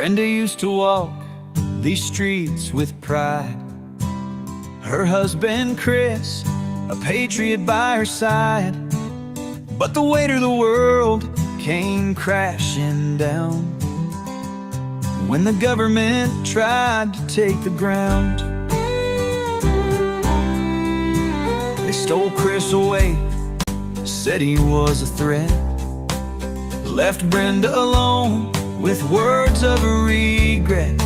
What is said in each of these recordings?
Brenda used to walk these streets with pride. Her husband Chris, a patriot by her side. But the weight of the world came crashing down when the government tried to take the ground. They stole Chris away, said he was a threat, left Brenda alone with words of regret.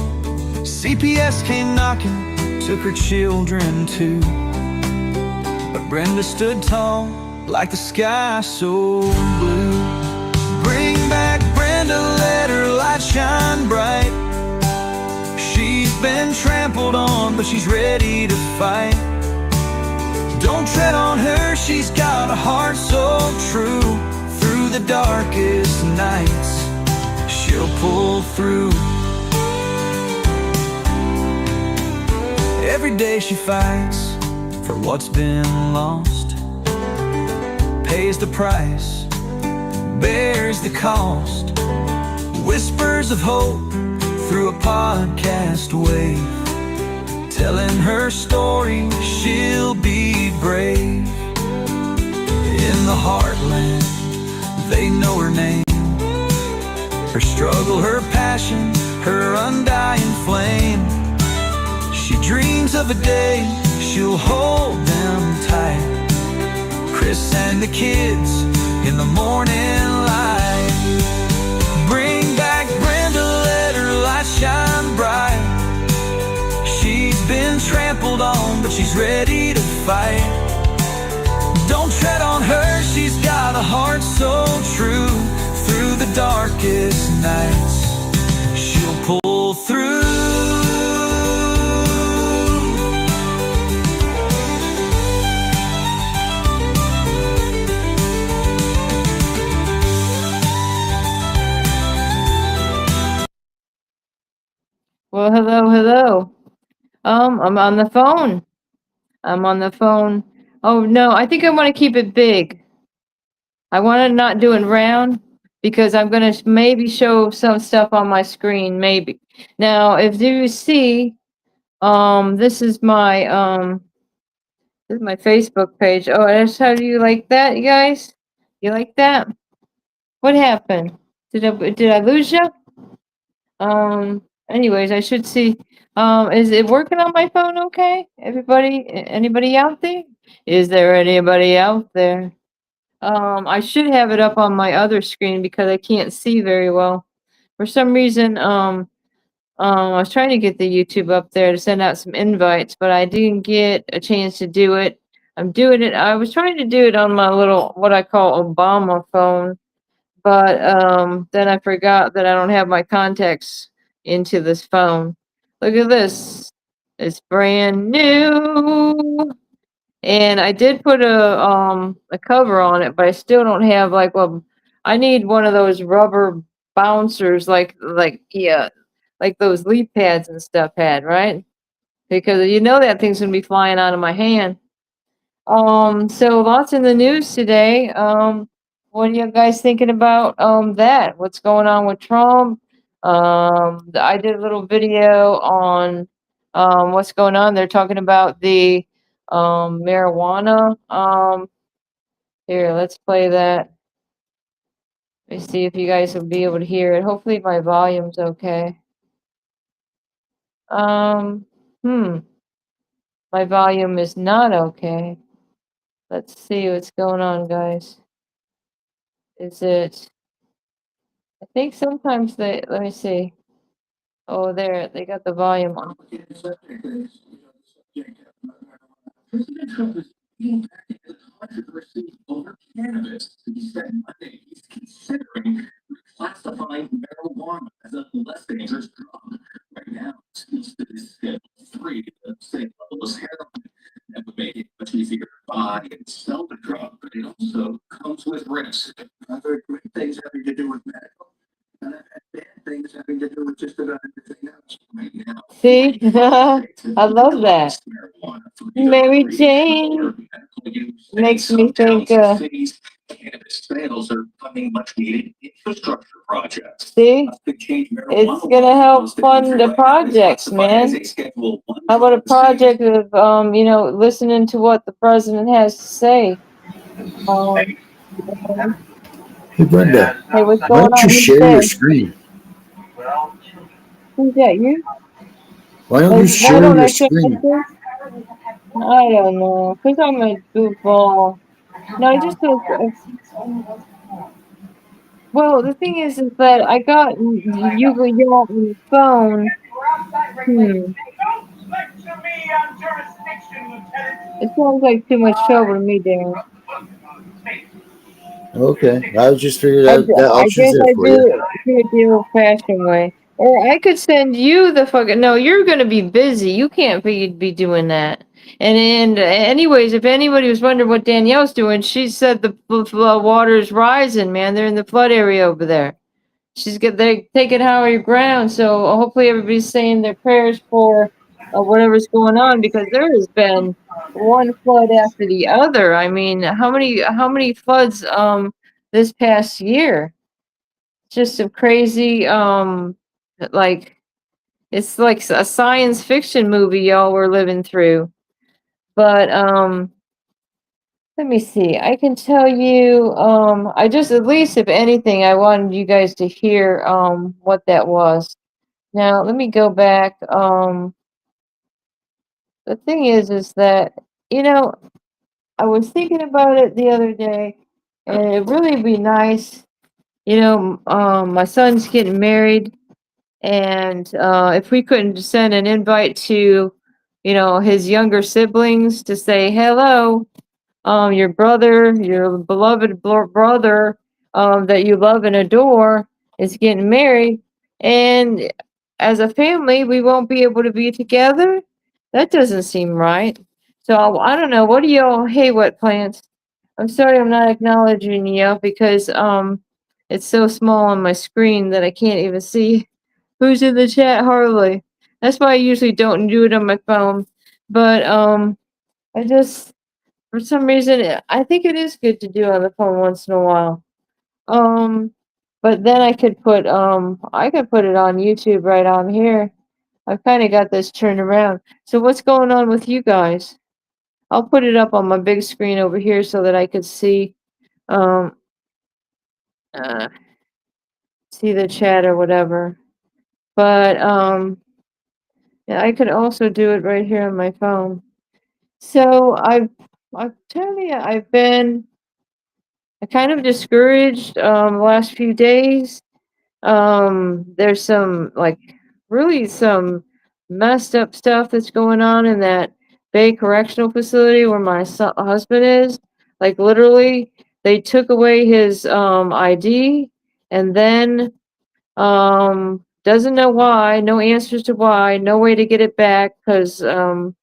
CPS came knocking, took her children too, but Brenda stood tall like the sky so blue. Bring back Brenda, let her light shine bright. She's been trampled on, but she's ready to fight. Don't tread on her, she's got a heart so true. Through the darkest nights, she'll pull through. Every day she fights for what's been lost, pays the price, bears the cost. Whispers of hope through a podcast wave, telling her story, she'll be brave. In the heartland, they know her name, her struggle, her passion, her undying flame. She dreams of a day she'll hold them tight, Chris and the kids in the morning light. Bring back Brenda, let her light shine bright. She's been trampled on, but she's ready to fight. Don't tread on her, she's got a heart so true. Through the darkest nights, she'll pull through. Well, hello. I'm on the phone. I'm on the phone. Oh no, I think I want to keep it big. I want to not do it round because I'm gonna maybe show some stuff on my screen. Maybe now, if you see, this is my Facebook page. Oh, that's how do you like that, you guys? You like that? What happened? Did I lose you? Anyways, I should see. Is it working on my phone okay? Anybody out there? Is there anybody out there? I should have it up on my other screen because I can't see very well. For some reason, I was trying to get the YouTube up there to send out some invites, but I didn't get a chance to do it. I'm doing it. I was trying to do it on my little, what I call Obama phone, but then I forgot that I don't have my contacts into this phone. Look at this. It's brand new. And I did put a cover on it, but I still don't have like, well, I need one of those rubber bouncers like those leaf pads and stuff had, right? Because you know that thing's gonna be flying out of my hand. So lots in the news today. What are you guys thinking about that? What's going on with Trump? I did a little video on what's going on. They're talking about the marijuana. Here, let's play that. Let me see if you guys will be able to hear it. Hopefully my volume's okay. Um, hmm, my volume is not okay. Let's see what's going on, guys. Is it? I think sometimes let me see. Oh, there, they got the volume on. President Trump is being active in controversy over cannabis. He said Monday he's considering reclassifying marijuana as a less dangerous drug. Right now, it seems to be Schedule 3, the same level as heroin. That would make it much easier to buy and sell the drug, but it also comes with risk. I've heard great things having to do with medical, and I've had bad things having to do with just about everything else. Right now, see, I love that. Mary Jane makes me think. Cannabis sales are funding much needed infrastructure projects. See? It's gonna help fund the projects, man. How about a project of, listening to what the president has to say? Um, Hey Brenda, hey, what's why going don't you on? Who's share your there? screen? Who's that? You? Why don't Like, you why share don't your I share my screen? screen? I don't know. Cause I'm a goofball. No, I just don't. Well, the thing is that I got you on the phone. Hmm. It sounds like too much trouble to me, Dan. Okay, I was just figured I, out that I option's guess there I for you. do it the old-fashioned way. Or I could send you the fucking. No, you're gonna be busy. You can't be doing that. And anyways, if anybody was wondering what Danielle's doing, she said the water's rising, man. They're in the flood area over there. They're taking higher ground, so hopefully everybody's saying their prayers for whatever's going on because there has been one flood after the other. I mean, how many floods this past year? Just some crazy like it's like a science fiction movie y'all were living through. But let me see. I can tell you I just at least if anything I wanted you guys to hear what that was. Now, let me go back. The thing is that, you know, I was thinking about it the other day, and it'd really be nice. My son's getting married, and if we couldn't send an invite to, his younger siblings to say hello, your brother, your beloved brother, that you love and adore is getting married, and as a family, we won't be able to be together. That doesn't seem right. So I don't know. What do y'all? Hey, what plans? I'm sorry, I'm not acknowledging you because it's so small on my screen that I can't even see who's in the chat hardly. That's why I usually don't do it on my phone. But I just for some reason, I think it is good to do on the phone once in a while. Um, but then I could put it on YouTube right on here. I've kind of got this turned around. So what's going on with you guys? I'll put it up on my big screen over here so that I could um uh see the chat or whatever. But yeah, I could also do it right here on my phone. So I've tell you I've been kind of discouraged the last few days. There's some like really some messed up stuff that's going on in that Bay Correctional Facility where my husband is. Like literally, they took away his ID and then doesn't know why, no answers to why, no way to get it back because that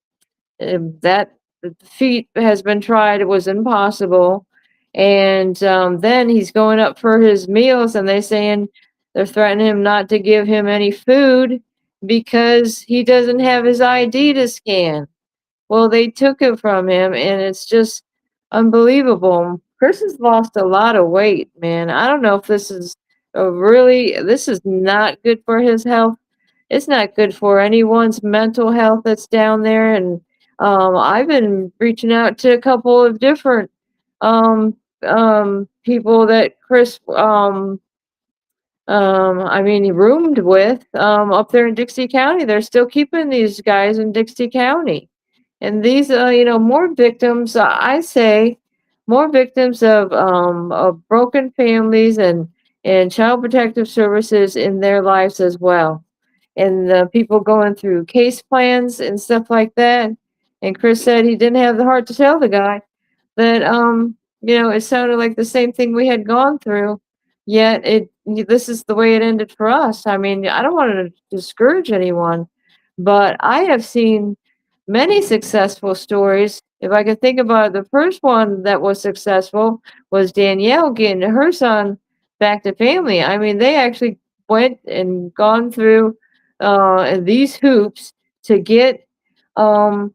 the feat has been tried, it was impossible. And then he's going up for his meals, and they're threatening him not to give him any food because he doesn't have his ID to scan. Well, they took it from him, and it's just unbelievable. Chris has lost a lot of weight, man. I don't know if this is not good for his health. It's not good for anyone's mental health that's down there. And I've been reaching out to a couple of different people that Chris I mean, he roomed with up there in Dixie County. They're still keeping these guys in Dixie County. And these, more victims, I say, more victims of broken families and child protective services in their lives as well. And the people going through case plans and stuff like that. And Chris said he didn't have the heart to tell the guy that it sounded like the same thing we had gone through, yet this is the way it ended for us. I mean, I don't want to discourage anyone, but I have seen many successful stories. If I could think about it, the first one that was successful was Danielle getting her son back to family. I mean, they actually went and gone through these hoops to get um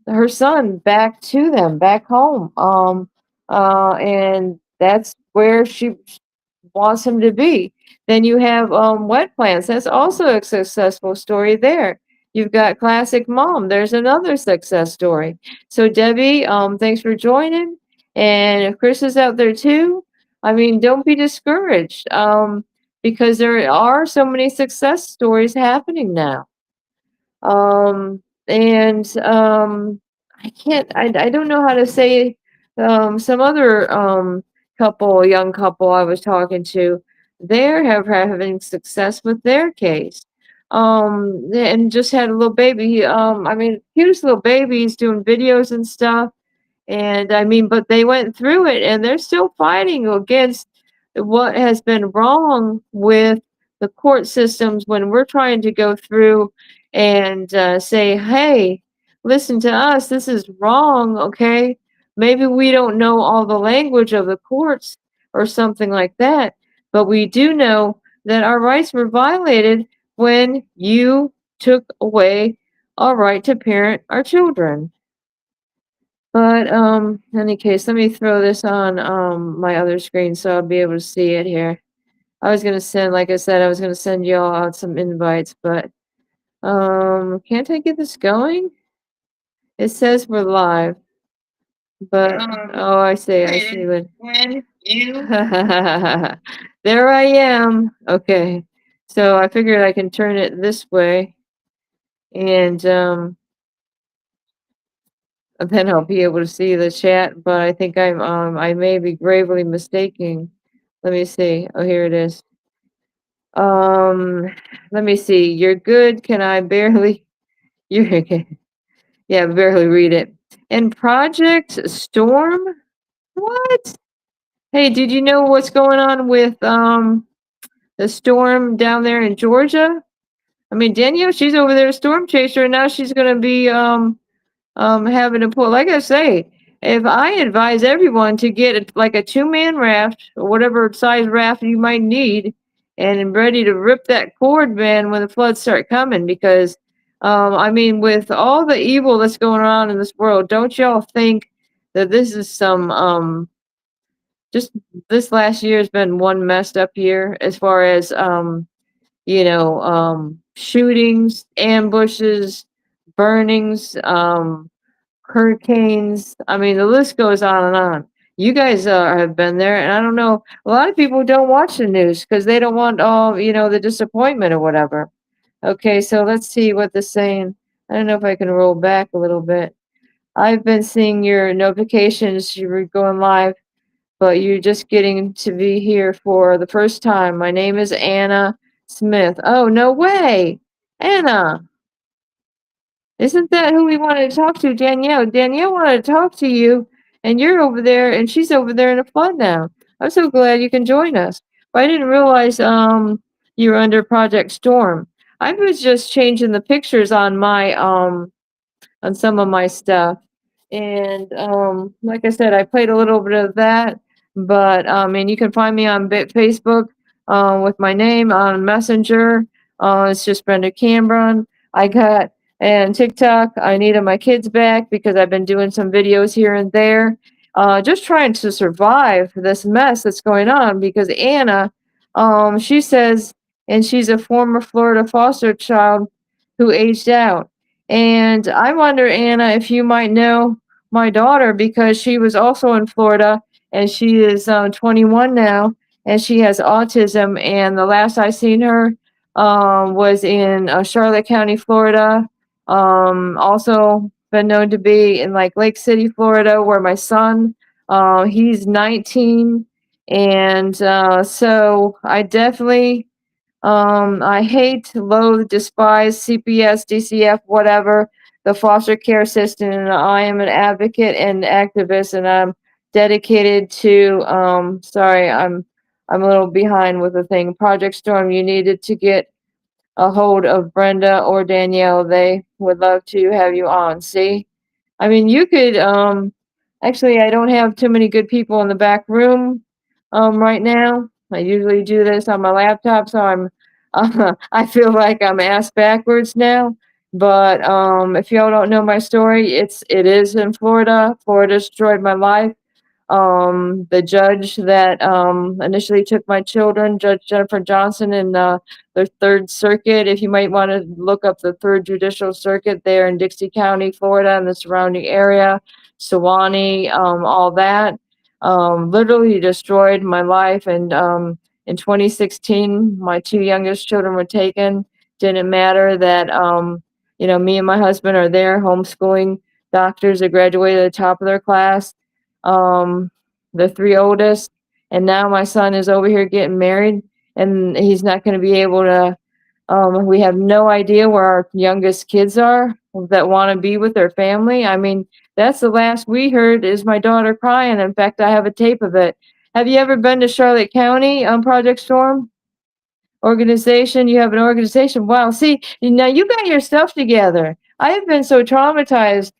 her son back to them, back home. And That's where she wants him to be. Then you have wet plants. That's also a successful story there. You've got classic mom. There's another success story. So Debbie, thanks for joining. And if Chris is out there too, I mean, don't be discouraged. Because there are so many success stories happening now. And I can't, I don't know how to say some other young couple I was talking to, they're having success with their case. And just had a little baby. I mean, cutest little babies doing videos and stuff. And I mean, but they went through it and they're still fighting against what has been wrong with the court systems when we're trying to go through and say, hey, listen to us, this is wrong, okay? Maybe we don't know all the language of the courts or something like that, but we do know that our rights were violated when you took away our right to parent our children. But in any case, let me throw this on my other screen so I'll be able to see it here. I was gonna send, like I said, I was gonna send y'all out some invites, but can't I get this going? It says we're live, but oh, I see when you there I am. Okay, so I figured I can turn it this way, and then I'll be able to see the chat, but I think I may be gravely mistaking. Let me see. Oh, here it is. Um, let me see. You're good. Can I barely? You're okay. Yeah, barely read it. And Project Storm? What? Hey, did you know what's going on with the storm down there in Georgia? I mean, Danielle, she's over there, storm chaser, and now she's gonna be having to pull, like I say, if I advise everyone to get like a 2-man raft or whatever size raft you might need and ready to rip that cord, man, when the floods start coming, because I mean, with all the evil that's going on in this world, don't y'all think that this is some just this last year has been one messed up year as far as shootings, ambushes, burnings, hurricanes. I mean, the list goes on and on. You guys have been there, and I don't know. A lot of people don't watch the news because they don't want all the disappointment or whatever. Okay, so let's see what they're saying. I don't know if I can roll back a little bit. I've been seeing your notifications. You were going live, but you're just getting to be here for the first time. My name is Anna Smith. Oh, no way, Anna. Isn't that who we wanted to talk to, Danielle? Danielle wanted to talk to you, and you're over there, and she's over there in a flood now. I'm so glad you can join us. But I didn't realize you were under Project Storm. I was just changing the pictures on my on some of my stuff. And like I said, I played a little bit of that, but and you can find me on Facebook with my name on Messenger. It's just Brenda Cameron. I got and TikTok. I needed my kids back because I've been doing some videos here and there, just trying to survive this mess that's going on. Because Anna, she says, and she's a former Florida foster child who aged out. And I wonder, Anna, if you might know my daughter because she was also in Florida and she is 21 now and she has autism. And the last I seen her was in Charlotte County, Florida. Also been known to be in like Lake City, Florida, where my son, he's 19. And so I definitely I hate, loathe, despise CPS, DCF, whatever, the foster care system. And I am an advocate and activist, and I'm dedicated to. Sorry, I'm a little behind with the thing. Project Storm, you needed to get a hold of Brenda or Danielle. They would love to have you on. See, I mean, you could. Actually, I don't have too many good people in the back room right now. I usually do this on my laptop, so I feel like I'm ass backwards now. But if y'all don't know my story, it is in Florida. Florida destroyed my life. the judge that initially took my children, Judge Jennifer Johnson, in the Third Circuit. If you might want to look up the Third Judicial Circuit there in Dixie County, Florida, and the surrounding area, Sewanee, all that, literally destroyed my life. And in 2016, my two youngest children were taken. Didn't matter that me and my husband are there homeschooling doctors that graduated at the top of their class, the three oldest, and now my son is over here getting married, and he's not going to be able to. We have no idea where our youngest kids are that want to be with their family. I mean, that's the last we heard is my daughter crying. In fact, I have a tape of it. Have you ever been to Charlotte County on Project Storm? Organization, you have an organization. Wow, see, now you got your stuff together. I have been so traumatized,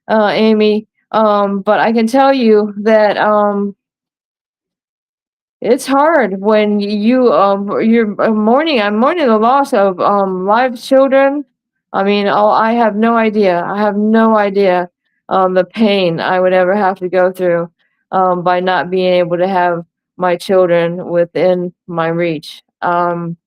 Amy, but I can tell you that it's hard when I'm mourning the loss of live children. I mean, I have no idea. I have no idea the pain I would ever have to go through by not being able to have my children within my reach. And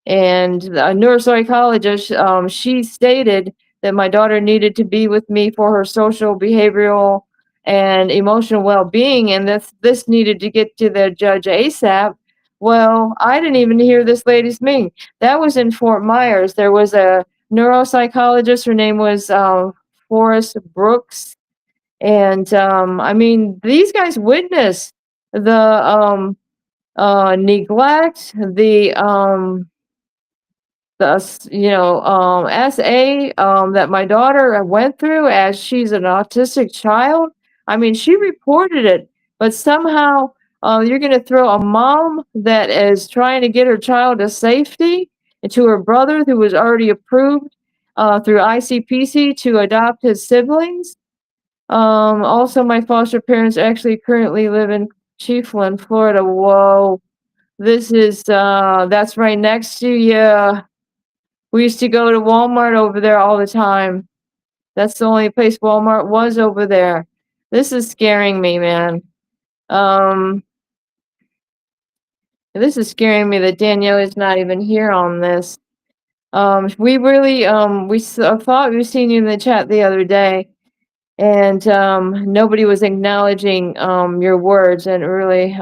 a neuropsychologist, she stated that my daughter needed to be with me for her social, behavioral, and emotional well-being, and this needed to get to the judge ASAP. Well, I didn't even hear this lady's name. That was in Fort Myers. There was a neuropsychologist. Her name was Forrest Brooks, and I mean, these guys witnessed the neglect, SA that my daughter went through as she's an autistic child. I mean, she reported it, but somehow you're going to throw a mom that is trying to get her child to safety and to her brother who was already approved through ICPC to adopt his siblings. Also, my foster parents actually currently live in Chiefland, Florida. Whoa, that's right next to you. We used to go to Walmart over there all the time. That's the only place Walmart was over there. This is scaring me, man. Um, this is scaring me that Danielle is not even here on this. We really, thought we seen you in the chat the other day, and nobody was acknowledging your words, and it really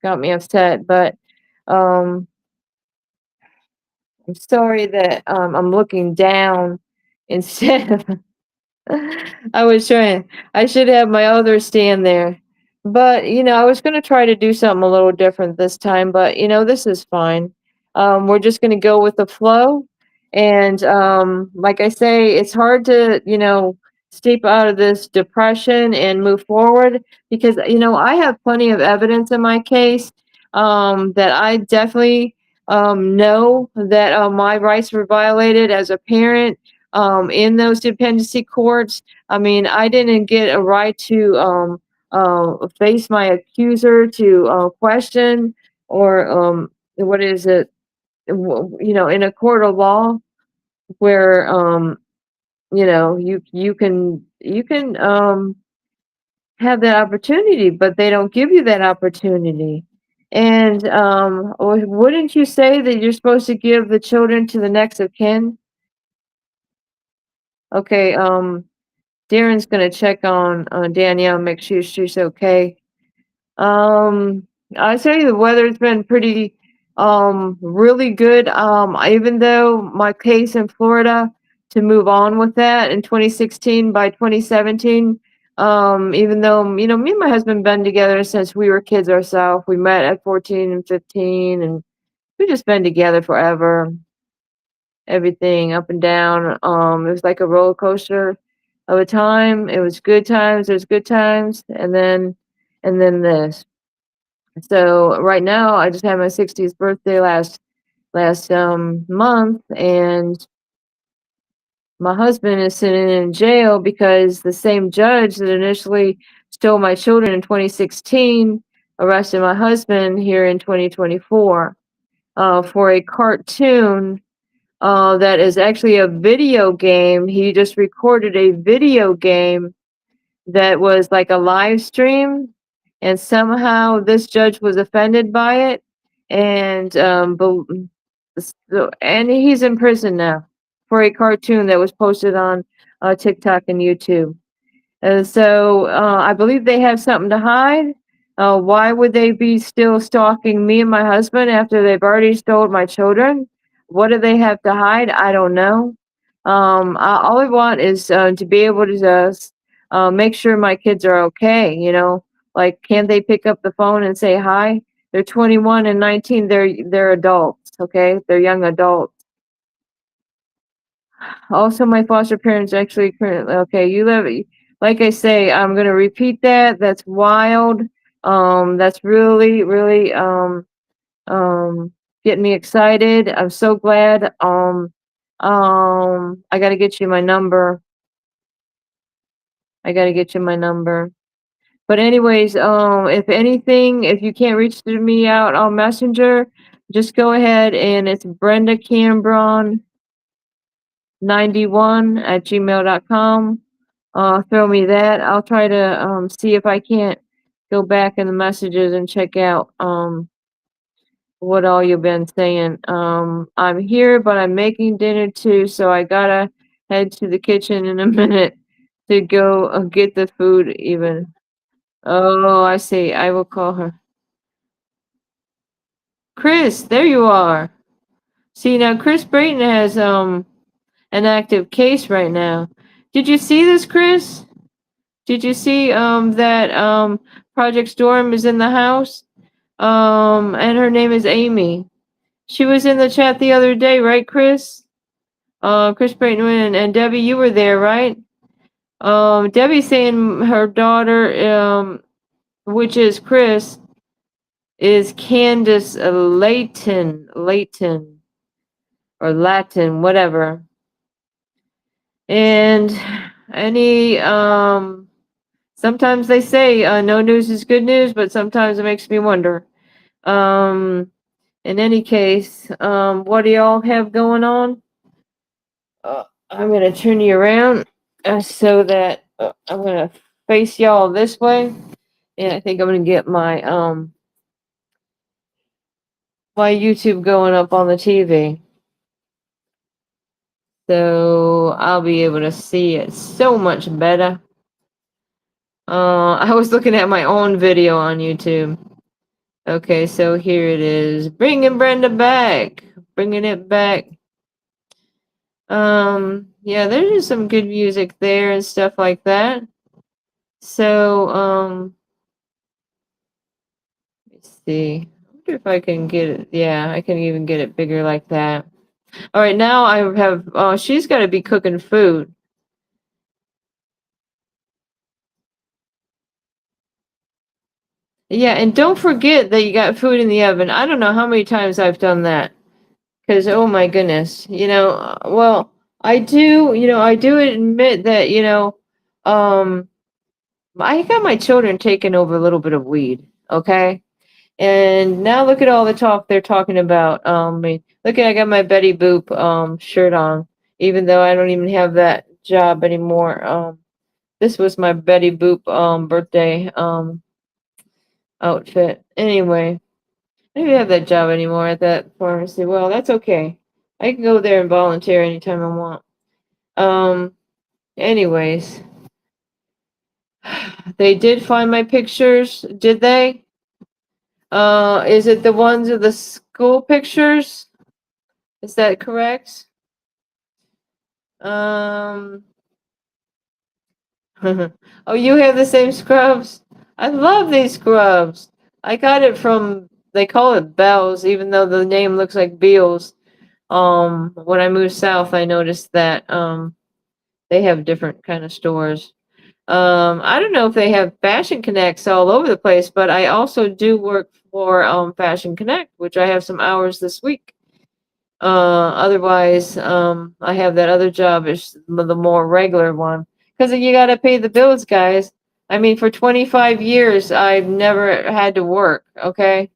got me upset. But I'm sorry that I'm looking down instead of I should have my other stand there. But, I was going to try to do something a little different this time, but, this is fine. We're just going to go with the flow. And like I say, it's hard to, steep out of this depression and move forward because, I have plenty of evidence in my case that I definitely know that my rights were violated as a parent in those dependency courts. I mean, I didn't get a right to face my accuser, to question, or what is it? In a court of law where you can have that opportunity, but they don't give you that opportunity. And wouldn't you say that you're supposed to give the children to the next of kin? Okay, Darren's gonna check on Danielle, make sure she's okay. I tell you, the weather's been pretty, really good. Even though my case in Florida, to move on with that in 2016, by 2017, even though, me and my husband been together since we were kids ourselves. We met at 14 and 15, and we just been together forever. Everything up and down. It was like a roller coaster of a time. It was good times, there's good times, and then this. So right now I just had my 60th birthday last month, and my husband is sitting in jail because the same judge that initially stole my children in 2016 arrested my husband here in 2024 for a cartoon that is actually a video game. He just recorded a video game that was like a live stream, and somehow this judge was offended by it, and and he's in prison now for a cartoon that was posted on TikTok and YouTube. So I believe they have something to hide. Why would they be still stalking me and my husband after they've already stole my children? What do they have to hide? I don't know. All I want is to be able to just make sure my kids are okay. Like, can they pick up the phone and say hi? They're 21 and 19. They're adults. Okay, they're young adults. Also, my foster parents actually currently okay. You live, like I say, I'm gonna repeat that. That's wild. That's really, really getting me excited. I'm so glad. I gotta get you my number. I gotta get you my number. But anyways, if anything, if you can't reach me out on Messenger, just go ahead and it's Brenda Cambron 91 at gmail.com. Throw me that. I'll try to see if I can't go back in the messages and check out what all you've been saying. I'm here, but I'm making dinner too, so I gotta head to the kitchen in a minute to go get the food even. Oh, I see. I will call her. Chris, there you are. See, now Chris Brayton has an active case right now. Did you see this, Chris? Did you see that Project Storm is in the house? And her name is Amy. She was in the chat the other day, right, Chris? Chris Brayton and Debbie, you were there, right? Debbie saying her daughter, which is Chris, is Candace Layton, or Latin, whatever. And any sometimes they say no news is good news, but sometimes it makes me wonder. In any case, what do y'all have going on? I'm gonna turn you around so that I'm gonna face y'all this way, and I think I'm gonna get my YouTube going up on the TV, so I'll be able to see it so much better. I was looking at my own video on YouTube. Okay, so here it is. Bringing Brenda back. Bringing it back. Yeah, there's just some good music there and stuff like that. So, let's see. I wonder if I can get it. Yeah, I can even get it bigger like that. All right, now I have, she's got to be cooking food. Yeah, and don't forget that you got food in the oven. I don't know how many times I've done that. Because, oh my goodness, well, I do admit that, I got my children taking over a little bit of weed, okay? And now look at all the talk they're talking about. Look at, I got my Betty Boop shirt on, even though I don't even have that job anymore. This was my Betty Boop birthday outfit. Anyway, I don't have that job anymore at that pharmacy. Well, that's okay. I can go there and volunteer anytime I want. Anyways, they did find my pictures, did they? Is it the ones of the school pictures? Is that correct? Oh, you have the same scrubs? I love these scrubs. I got it from, they call it Bell's, even though the name looks like Beals. When I moved south, I noticed that they have different kind of stores. I don't know if they have Fashion Connects all over the place, but I also do work for Fashion Connect, which I have some hours this week. Otherwise, I have that other job, is the more regular one, because you got to pay the bills, guys. I mean, for 25 years, I've never had to work. Okay,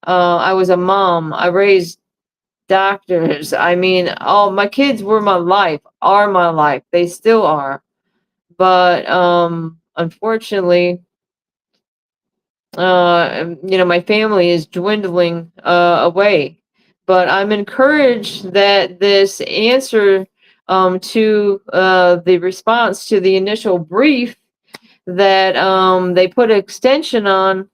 I was a mom. I raised doctors. I mean, all my kids were my life, are my life. They still are. But unfortunately, my family is dwindling away. But I'm encouraged that this answer to the response to the initial brief that they put an extension on.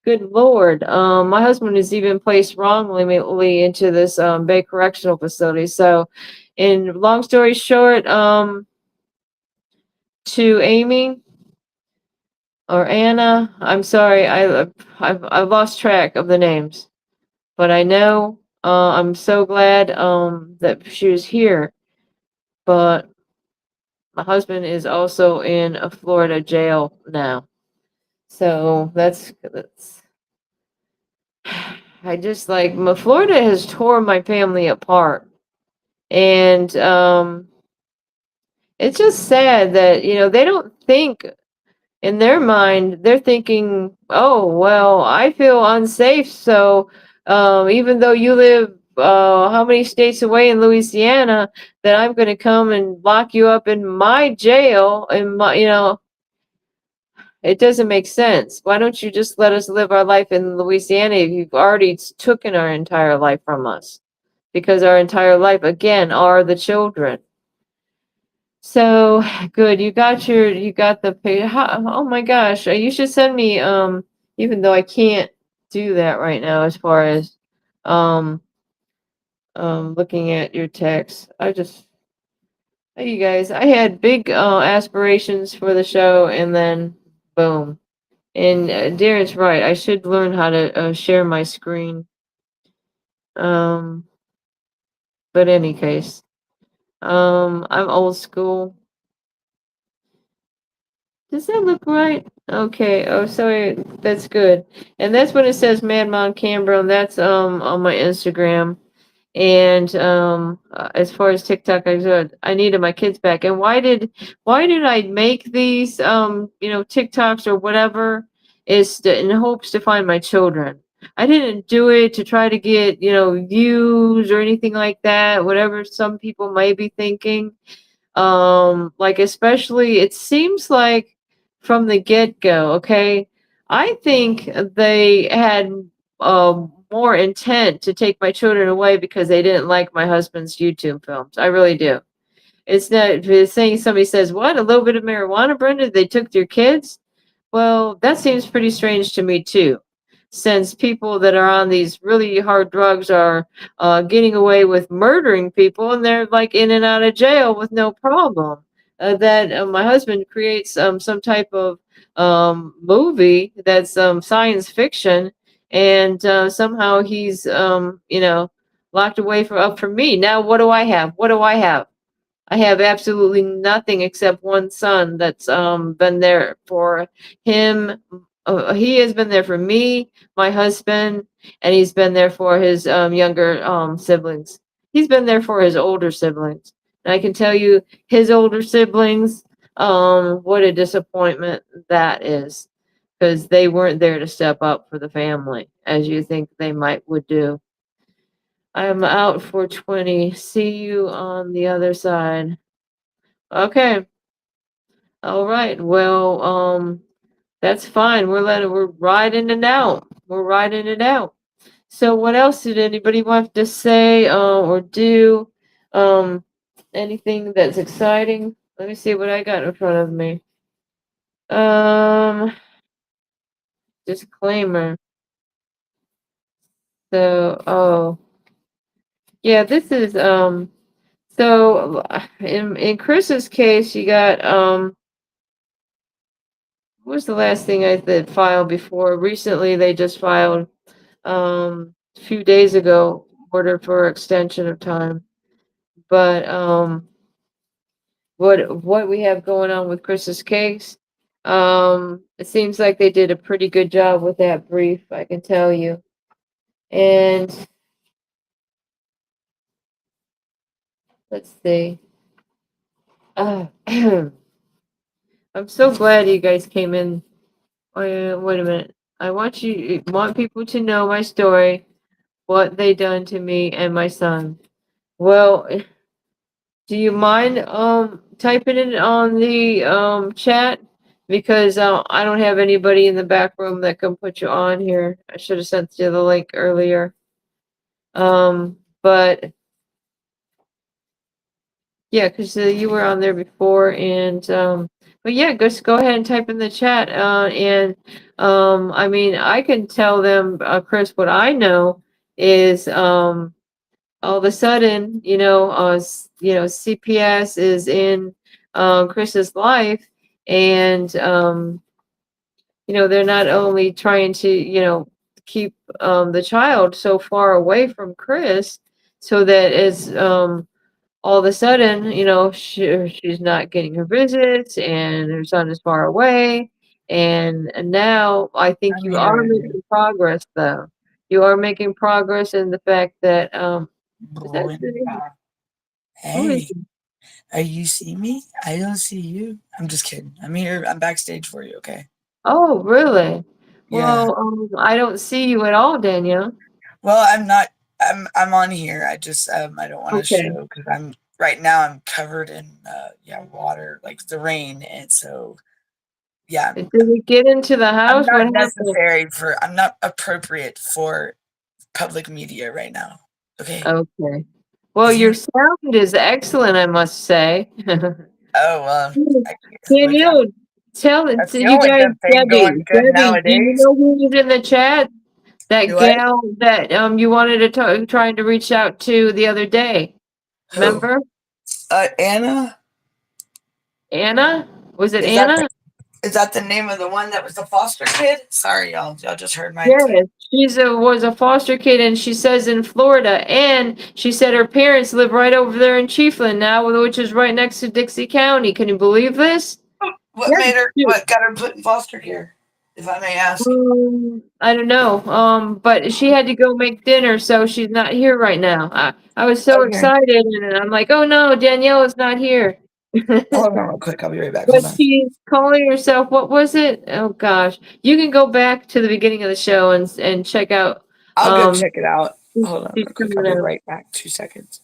Good Lord. My husband is even placed wrongly into this Bay Correctional Facility. So, in long story short, to Amy or Anna, I'm sorry, I've lost track of the names, but I know I'm so glad that she was here. But my husband is also in a Florida jail now, so that's. I just like Florida has torn my family apart, and it's just sad that they don't think in their mind. They're thinking, oh well, I feel unsafe, so even though you live how many states away in Louisiana, that I'm going to come and lock you up in my jail, and it doesn't make sense. Why don't you just let us live our life in Louisiana if you've already taken our entire life from us? Because our entire life, again, are the children. So good. You got the page. Oh my gosh. You should send me, even though I can't do that right now as far as, um, looking at your text. Hey, you guys, I had big, aspirations for the show, and then boom. And Darren's right. I should learn how to share my screen. Um, but any case, I'm old school. Does that look right? Okay. Oh, sorry. That's good. And that's when it says Mad Mom Canberra. That's on my Instagram. And as far as TikTok, I needed my kids back. And why did I make these TikToks or whatever is in hopes to find my children. I didn't do it to try to get views or anything like that. Whatever some people may be thinking. Like especially it seems like from the get-go, okay? I think they had more intent to take my children away because they didn't like my husband's YouTube films. I really do. It's not if it's saying somebody says, "What? A little bit of marijuana, Brenda? They took your kids?" Well, that seems pretty strange to me too, since people that are on these really hard drugs are getting away with murdering people, and they're like in and out of jail with no problem. That my husband creates some type of movie that's science fiction, and somehow he's locked away for up from me. Now, what do I have? What do I have? I have absolutely nothing except one son that's been there for him. He has been there for me, my husband, and he's been there for his younger siblings. He's been there for his older siblings. And I can tell you, his older siblings, what a disappointment that is, because they weren't there to step up for the family as you think they might would do. I am out for 20. See you on the other side. Okay. All right. Well, that's fine. We're riding it out. We're riding it out. So what else did anybody want to say or do? Um, anything that's exciting? Let me see what I got in front of me. Um, disclaimer. So, oh, yeah, this is so in Chris's case, you got what was the last thing I did file before? Recently, they just filed a few days ago order for extension of time. But what we have going on with Chris's case, it seems like they did a pretty good job with that brief, I can tell you. And let's see. I'm so glad you guys came in. Wait a minute. I want people to know my story, what they done to me and my son. Well, do you mind typing it on the chat? because I don't have anybody in the back room that can put you on here. I should have sent you the link earlier. But yeah, because you were on there before, and but yeah, just go ahead and type in the chat. And I mean, I can tell them, Chris, what I know is all of a sudden, CPS is in Chris's life, and they're not only trying to, keep the child so far away from Chris, so that it's all of a sudden, she's not getting her visits, and her son is far away. And now I think I'm you here are right here. making progress, though. You are making progress in the fact that is that Brenda. who is Hey, are you see me? I don't see you. I'm just kidding. I'm here. I'm backstage for you. Okay. Oh, really? Yeah. Well, I don't see you at all, Danielle. Well, I'm not. I'm on here. I just I don't want to Okay. show because I'm right now. I'm covered in water like the rain, and so yeah. Did we get into the I'm house? not What happened? necessary for. I'm not appropriate for public media right now. Okay. Okay. Well, If your you sound is excellent, I must say. oh well, I guess look at Danielle, tell it that's to the you only guys, good thing going good Debbie, do you nowadays. know who was in the chat? That Do I? gal that you wanted to trying to reach out to the other day. Who? Remember? Anna? Anna? Was it Is that Anna? is that the name of the one that was the foster kid? Sorry, y'all. Y'all just heard my Yes, was a foster kid, and she says in Florida, and she said her parents live right over there in Chiefland now, which is right next to Dixie County. Can you believe this? what Yeah, made her shoot. what got her put in foster care, if I may ask. I don't know. But she had to go make dinner, so she's not here right now. I was so Okay. excited, and I'm like, oh no, Danielle is not here. Hold on real quick. I'll be right back. But Hold on. she's calling herself, what was it? Oh gosh. You can go back to the beginning of the show and check out I'll go um check it out. Hold on she's real quick. I'll coming be out. right back. 2 seconds.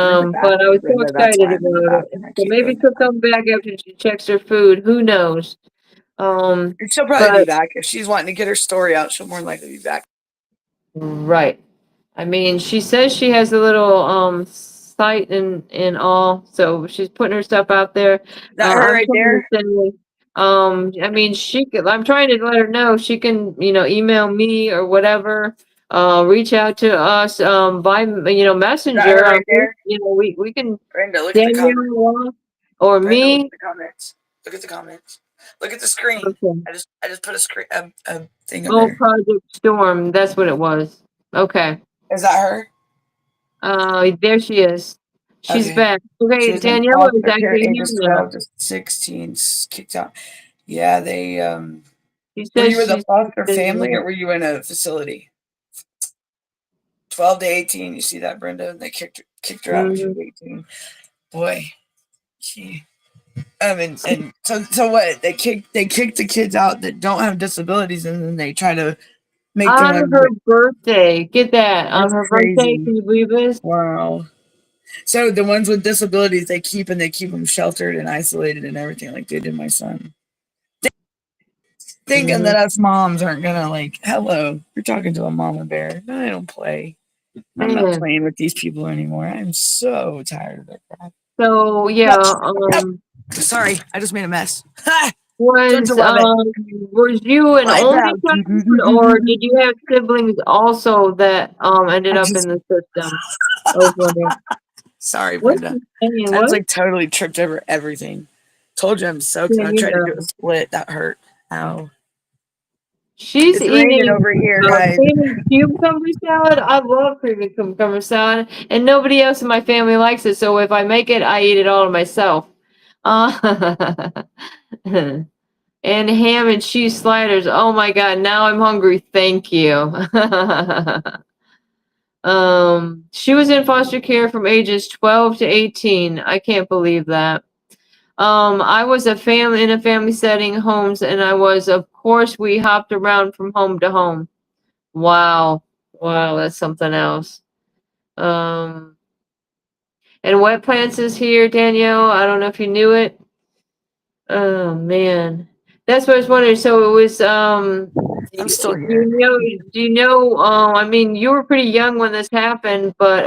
I'm in the But I bathroom, was so Brenda. That's excited why I'm in the about it. bathroom. I So keep maybe doing she'll that. come back after she checks her food. Who knows? Um, She'll probably be but back. If she's wanting to get her story out, she'll more likely be back. right. I mean, she says she has a little site and all, so she's putting her stuff out there. Is that her I'm right trying to there? say, I mean, I'm trying to let her know she can, email me or whatever. Reach out to us by Is that her messenger. right there? We can Brenda, look at the comments. Danielle or Brenda, look at me. the comments. Look at the comments. Look at the screen. Okay. I just put a screen a thing in Oh, there. Project Storm. That's what it was. Okay. Is that her? There she is. She's Okay. back. She Okay, was in Daniela is foster care actually here ages now. 12 to 16, kicked out. Yeah, they She were says you with a she's foster family busy. or were you in a facility? 12 to 18, you see that, Brenda? They kicked her out when she was 18. Boy, she and so what? They kick the kids out that don't have disabilities and then they try to make the On ones her that birthday. Get that. On that's her birthday. crazy. Can you believe this? Wow. So the ones with disabilities they keep them sheltered and isolated and everything like they did my son. Thinking Mm-hmm. that us moms aren't gonna like, hello, you're talking to a mama bear. No, I don't play. I'm not Man. playing with these people anymore. I'm so tired of their crap. So Yep. yeah, Yep. Sorry, I just made a mess. Don't you was love it? was you an My only bad. child, or did you have siblings also that ended I up in just the system? I was wondering. sorry, What's Brenda. she saying? I just What? like totally tripped over everything. Told you I'm soaked Yeah, and I tried to do a split. That hurt. Ow. She's It's raining eating over here, guys. cream and cucumber salad. I love cream and cucumber salad, and nobody else in my family likes it. So if I make it, I eat it all to myself. And ham and cheese sliders. Oh my God, now I'm hungry. Thank you. She was in foster care from ages 12 to 18. I can't believe that. I was in a family setting homes, and of course, we hopped around from home to home. Wow. Wow, that's something else. Um, and Wet Plants is here, Danielle. I don't know if you knew it. Oh man, that's what I was wondering. So it was I'm still do here. you know? Do you know? I mean, you were pretty young when this happened, but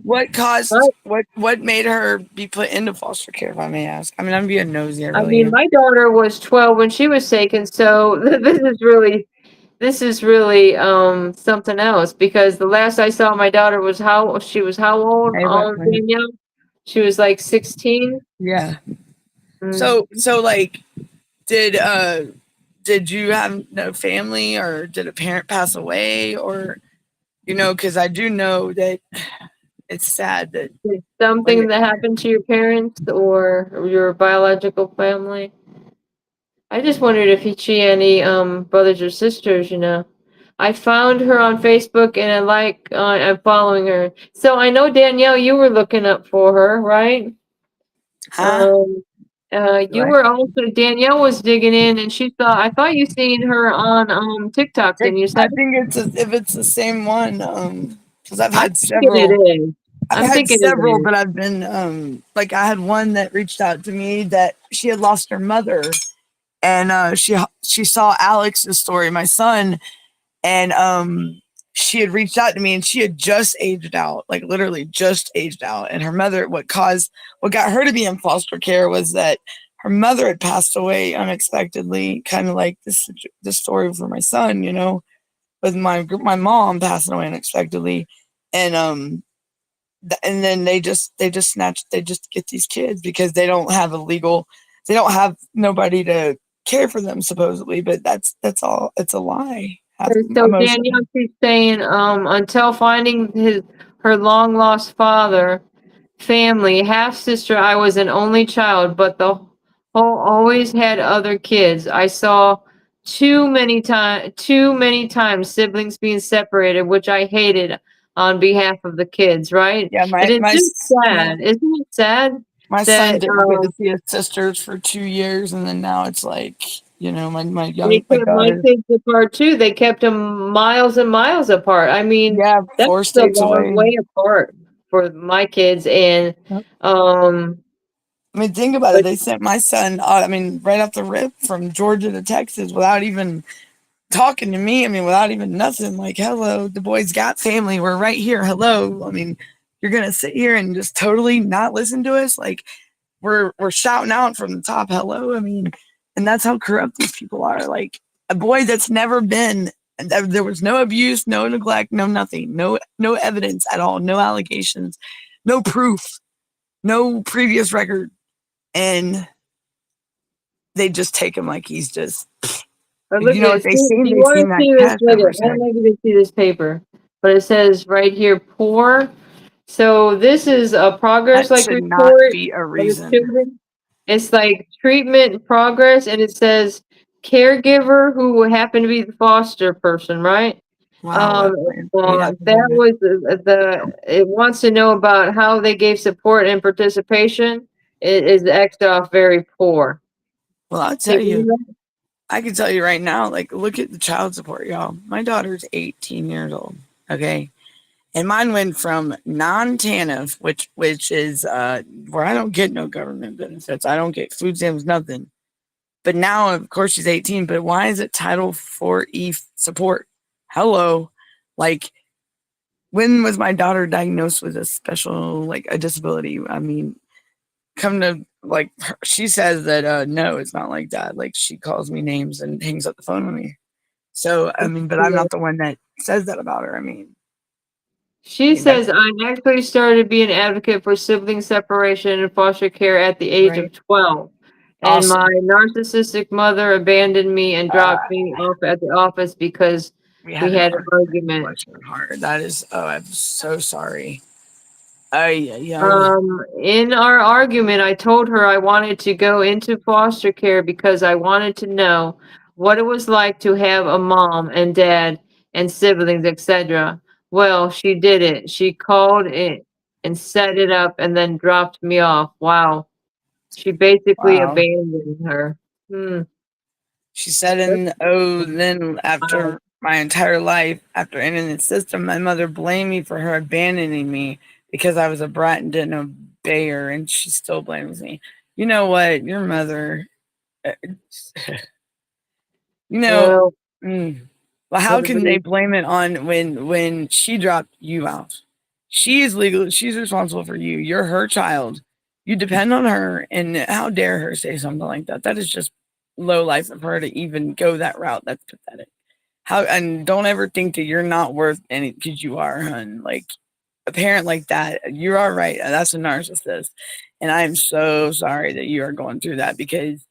What caused what? what made her be put into foster care, if I may ask? I mean, I'm being nosy, I I really mean, am. my daughter was 12 when she was taken, so this is really something else because the last I saw my daughter was how old? Hey, what? Danielle? She was like 16. Yeah. Mm. So like, did uh did you have no family, or did a parent pass away, or because I do know that it's sad that when Something that happened to your parents or your biological family? I just wondered if she had any brothers or sisters, you know. I found her on Facebook and I'm following her. So I know Danielle, you were looking up for her, right? huh? Um you What? were also Danielle was digging in and I thought you seen her on TikTok, didn't you say? I think if it's the same one, because I've I'm had thinking several. it is. I've I'm had thinking it several, is. but I've been like I had one that reached out to me that she had lost her mother, and she saw Alex's story, my son, and she had reached out to me, and she had just aged out, like literally just aged out, and her mother. What got her to be in foster care was that her mother had passed away unexpectedly, kind of like this story for my son, with my mom passing away unexpectedly, and and then they just get these kids because they don't have nobody to care for them supposedly, but that's all, it's a lie. So Emotion. Danielle keeps saying, until finding her long lost father, family, half sister, I was an only child, but the whole always had other kids. I saw too many times siblings being separated, which I hated on behalf of the kids, right? Yeah, And it's just sad. Isn't it sad my son that didn't get to see his sisters for 2 years, and then now it's like, they my kept my daughter, kids apart too. They kept them miles and miles apart. I mean, yeah, that's four a states long away. way apart for my kids. And Yep. um, I mean, think about it. but They sent my son, right off the rip from Georgia to Texas without even talking to me. I mean, without even nothing. Like, hello, the boys got family. We're right here. Hello. I mean, you're gonna sit here and just totally not listen to us? Like, we're shouting out from the top. Hello. I mean, and that's how corrupt these people are. Like, a boy that's never been. And there was no abuse, no neglect, no nothing, no evidence at all, no allegations, no proof, no previous record, and they just take him like he's just, look at what this. they Do seen. you They want seen to that see this? test Look over at, I don't sex. know if you can see this paper, but it says right here, poor. So this is a progress That like should not report be a for the reason. children. It's like treatment progress, and it says caregiver who happened to be the foster person, right? Wow, what we have to That do. was it wants to know about how they gave support and participation. It is Xed off very poor. Well, I'll Can tell you you, believe that? I can tell you right now, like, look at the child support, y'all. My daughter's 18 years old, okay? And mine went from non-TANF, which is where I don't get no government benefits. I don't get food stamps, nothing. But now, of course, she's 18, but why is it Title 4E support? Hello. Like, when was my daughter diagnosed with a special, like, a disability? I mean, come to, like, she says that no, it's not like that. Like, she calls me names and hangs up the phone with me. So I mean, but I'm Yeah. not the one that says that about her. She That's says, I actually started being an advocate for sibling separation and foster care at the age right. of 12. And my Awesome. narcissistic mother abandoned me and dropped Uh, me off at the office because we had we an had an argument. argument. Bless your heart. That is. Oh, I'm so sorry. I yeah. In our argument, I told her I wanted to go into foster care because I wanted to know what it was like to have a mom and dad and siblings, etc. Well, she did it. She called it and set it up and then dropped me off. Wow. She basically Wow. abandoned her. Hmm. She said, That's and oh, then wow. after my entire life, after entering the system, my mother blamed me for her abandoning me because I was a brat and didn't obey her, and she still blames me. You know what? Your mother. Uh, You know, Well, well, how can they everybody, blame it on when she dropped you out? She is legal. She's responsible for you. You're her child. You depend on her, and how dare her say something like that? That is just low life of her to even go that route. That's pathetic. How and don't ever think that you're not worth any because you are, hun. Like a parent like that, you are right. That's a narcissist, and I am so sorry that you are going through that because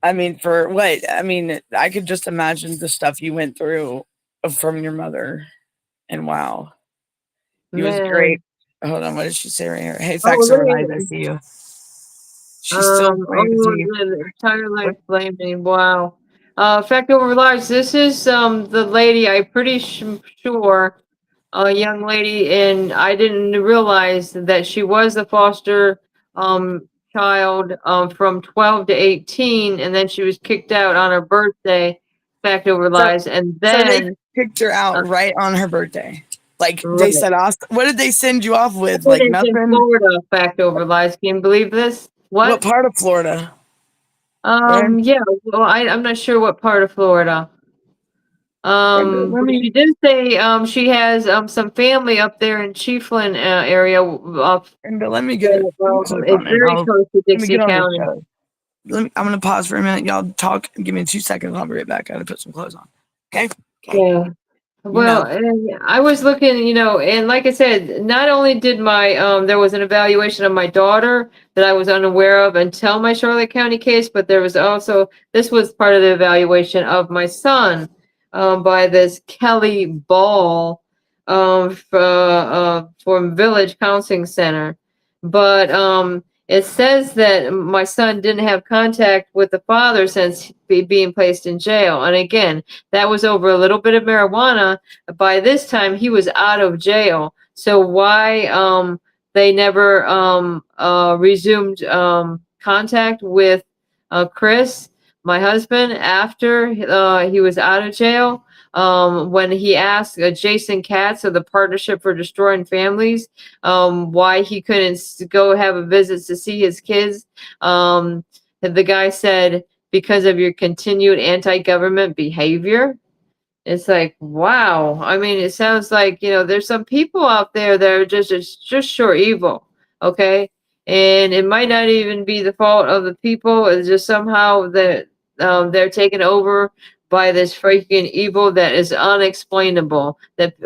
I mean, for what? I mean, I could just imagine the stuff you went through from your mother. And wow, he was great. man. Hold on, what did she say right here? Hey, Oh, facts look over lies. I at see you. She's still claims oh, you. the entire What? life blaming. Wow. Fact over lives. This is the lady. I'm pretty sure, a young lady, and I didn't realize that she was the foster child from 12 to 18, and then she was kicked out on her birthday. Fact over So, lives, and so they then picked her uh, out right on her birthday. Like they right. said, what did they send you off with? It Like is in nothing. Florida. Fact over lives. Can you believe this? What What? part of Florida? Where? Yeah, well, I'm not sure what part of Florida. Brenda, let But me. she did say, she has, some family up there in Chiefland, area, Brenda, let me get. that, Let me click it's on it. very close to Let me Dixie get on the County. show. I'm gonna pause for a minute. Y'all talk. Give me 2 seconds. I'll be right back. I gotta put some clothes on. Okay. Okay. Yeah. You Well, know. and I was looking, and like I said, not only did there was an evaluation of my daughter that I was unaware of until my Charlotte County case, but there was also, this was part of the evaluation of my son, by this Kelly Ball, from Village Counseling Center. But, it says that my son didn't have contact with the father since being placed in jail. And again, that was over a little bit of marijuana. By this time, he was out of jail. So why they never resumed contact with Chris, my husband, after he was out of jail? When he asked Jason Katz of the Partnership for Destroying Families why he couldn't go have a visit to see his kids, the guy said, because of your continued anti-government behavior. It's like, wow. I mean, it sounds like, there's some people out there that are just sure evil. Okay. And it might not even be the fault of the people. It's just somehow that they're taken over by this freaking evil that is unexplainable, that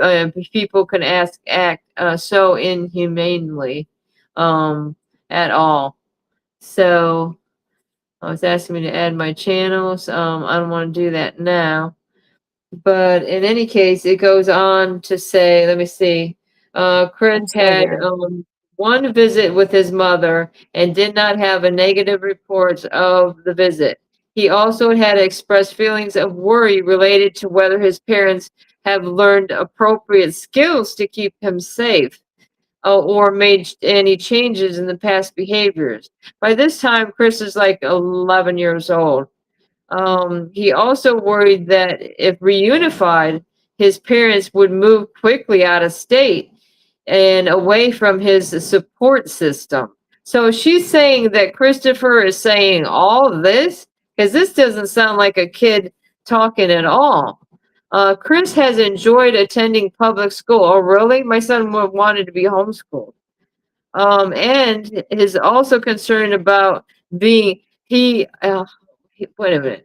people can act so inhumanely at all. So I was asking me to add my channels. I don't want to do that now. But in any case, it goes on to say, let me see. Chris I'm still had here. one visit with his mother and did not have a negative report of the visit. He also had expressed feelings of worry related to whether his parents have learned appropriate skills to keep him safe, or made any changes in the past behaviors. By this time, Chris is like 11 years old. He also worried that if reunified, his parents would move quickly out of state and away from his support system. So she's saying that Christopher is saying all this because this doesn't sound like a kid talking at all. Chris has enjoyed attending public school. Oh, really? My son wanted to be homeschooled. And is also concerned about being, wait a minute.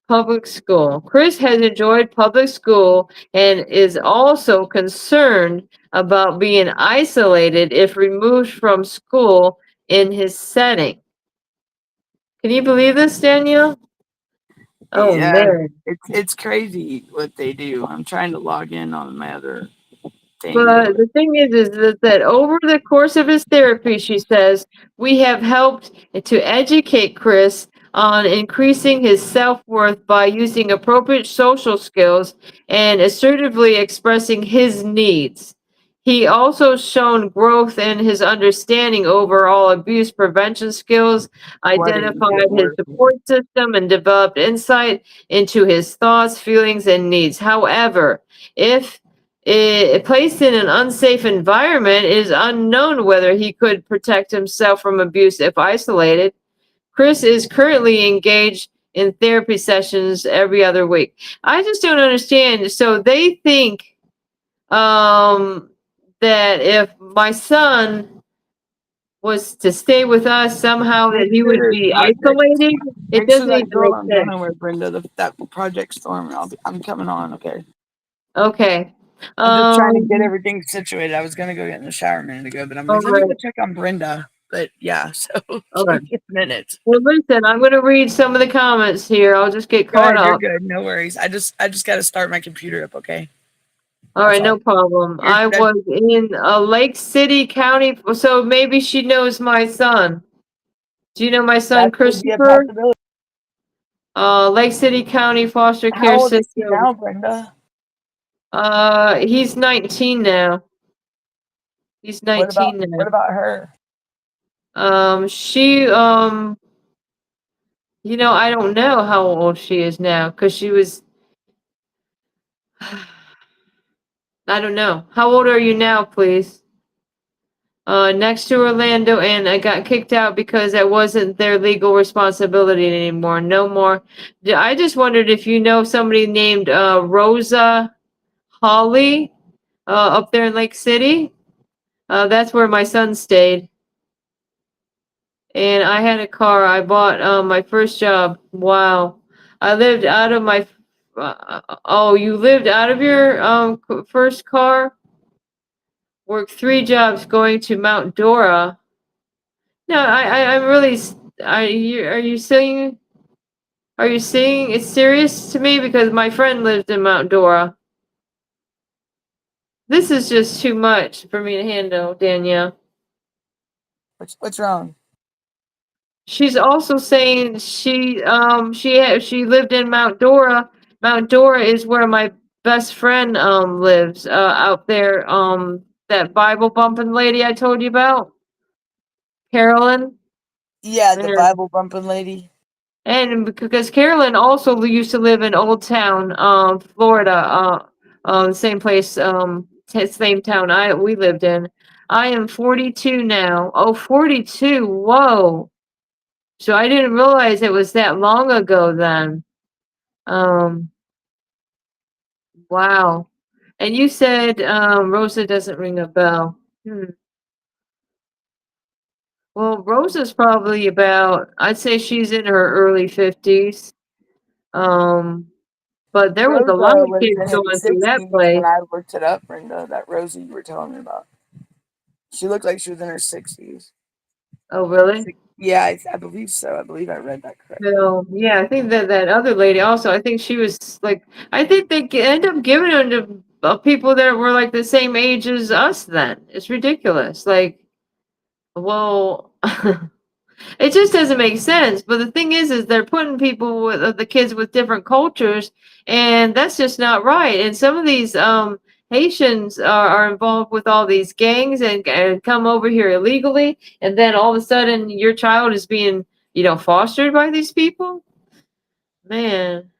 Public school. Chris has enjoyed public school and is also concerned about being isolated if removed from school in his setting. Can you believe this, Danielle? Oh Yeah, man. it's crazy what they do. I'm trying to log in on my other thing or But whatever. the thing is that over the course of his therapy, she says, we have helped to educate Chris on increasing his self-worth by using appropriate social skills and assertively expressing his needs. He also shown growth in his understanding overall abuse prevention skills, Sweating to identified get his worse. support system, and developed insight into his thoughts, feelings, and needs. However, if placed in an unsafe environment, it is unknown whether he could protect himself from abuse if isolated. Chris is currently engaged in therapy sessions every other week. I just don't understand. So they think that if my son was to stay with us somehow that he would be isolated. It Make sure doesn't that even girl make I'm sense. going with, Brenda, that Project Storm. I'm coming on, okay? Okay. I'm just trying to get everything situated. I was gonna go get in the shower a minute ago, but I'm All like, let me right. go check on Brenda. But yeah, so All give right. me a minute. Well, listen, I'm going to read some of the comments here. I'll just get Go caught ahead, you're up. good. No worries. I just got to start my computer up, okay? All That's right, all. no problem. You're, I that, was in Lake City County, so maybe she knows my son. Do you know my son, that could be a Christopher? possibility. Lake City County Foster How Care old is he System. now, Brenda? He's 19 now. He's What about 19 what now. about her? She, I don't know how old she is now because she was, I don't know. How old are you now, please? Next to Orlando, and I got kicked out because that wasn't their legal responsibility anymore. No more. I just wondered if you know somebody named Rosa Holly up there in Lake City. That's where my son stayed. And I had a car. I bought my first job. Wow. I lived out of my. Oh, you lived out of your first car? Worked 3 jobs going to Mount Dora. No, I'm really. Are you saying? Are you saying it's serious to me because my friend lived in Mount Dora? This is just too much for me to handle, Danielle. What's wrong? She's also saying she lived in Mount Dora. Mount Dora is where my best friend lives out there. That Bible bumping lady I told you about, Carolyn. Yeah, the Yeah. Bible bumping lady. And because Carolyn also used to live in Old Town, Florida, the same place, same town we lived in. I am 42 now. Oh, 42. Whoa. So I didn't realize it was that long ago then. Um, wow. And you said Rosa doesn't ring a bell. Well, Rosa's probably about, I'd say she's in her early 50s. Um, but there was a Rosa lot of was kids in her going through that 60s when place. I looked it up, Brenda. That Rosa you were telling me about. She looked like she was in her 60s. Oh, really? Yeah, I believe so. I believe I read that correctly. So, yeah, I think that other lady also, I think she was like, I think they end up giving them to people that were like the same age as us then. It's ridiculous. Like, well, it just doesn't make sense. But the thing is they're putting people with the kids with different cultures, and that's just not right. And some of these Haitians are involved with all these gangs and come over here illegally, and then all of a sudden your child is being, fostered by these people. Man.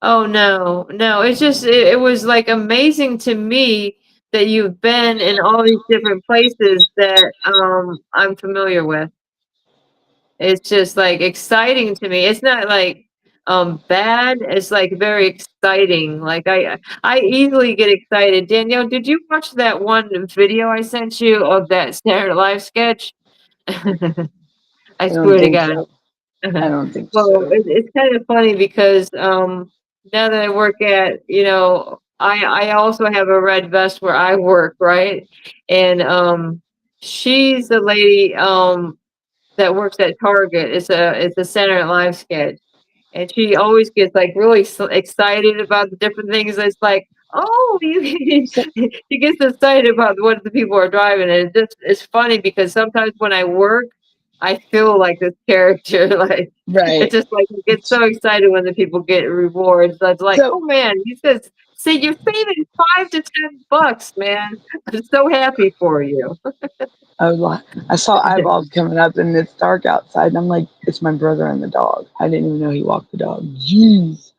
Oh no, no. It's just it was like amazing to me that you've been in all these different places that I'm familiar with. It's just like exciting to me. It's not like bad. It's like very exciting. Like I easily get excited. Danielle, did you watch that one video I sent you of that Saturday Live sketch? I I don't swear to think God. so. I don't think Well, so. it's kind of funny because now that I work at, I also have a red vest where I work, right? And she's the lady that works at Target. It's a Saturday Night Live sketch, and she always gets like really excited about the different things. It's like, oh, you So, she gets excited about what the people are driving, and it's funny because sometimes when I work, I feel like this character. Like it's right. just like I get so excited when the people get rewards. That's like, So oh man, he says, "See, you're saving $5 to $10, man. I'm so happy for you." I saw eyeballs coming up and it's dark outside and I'm like, it's my brother and the dog. I didn't even know he walked the dog. Jeez.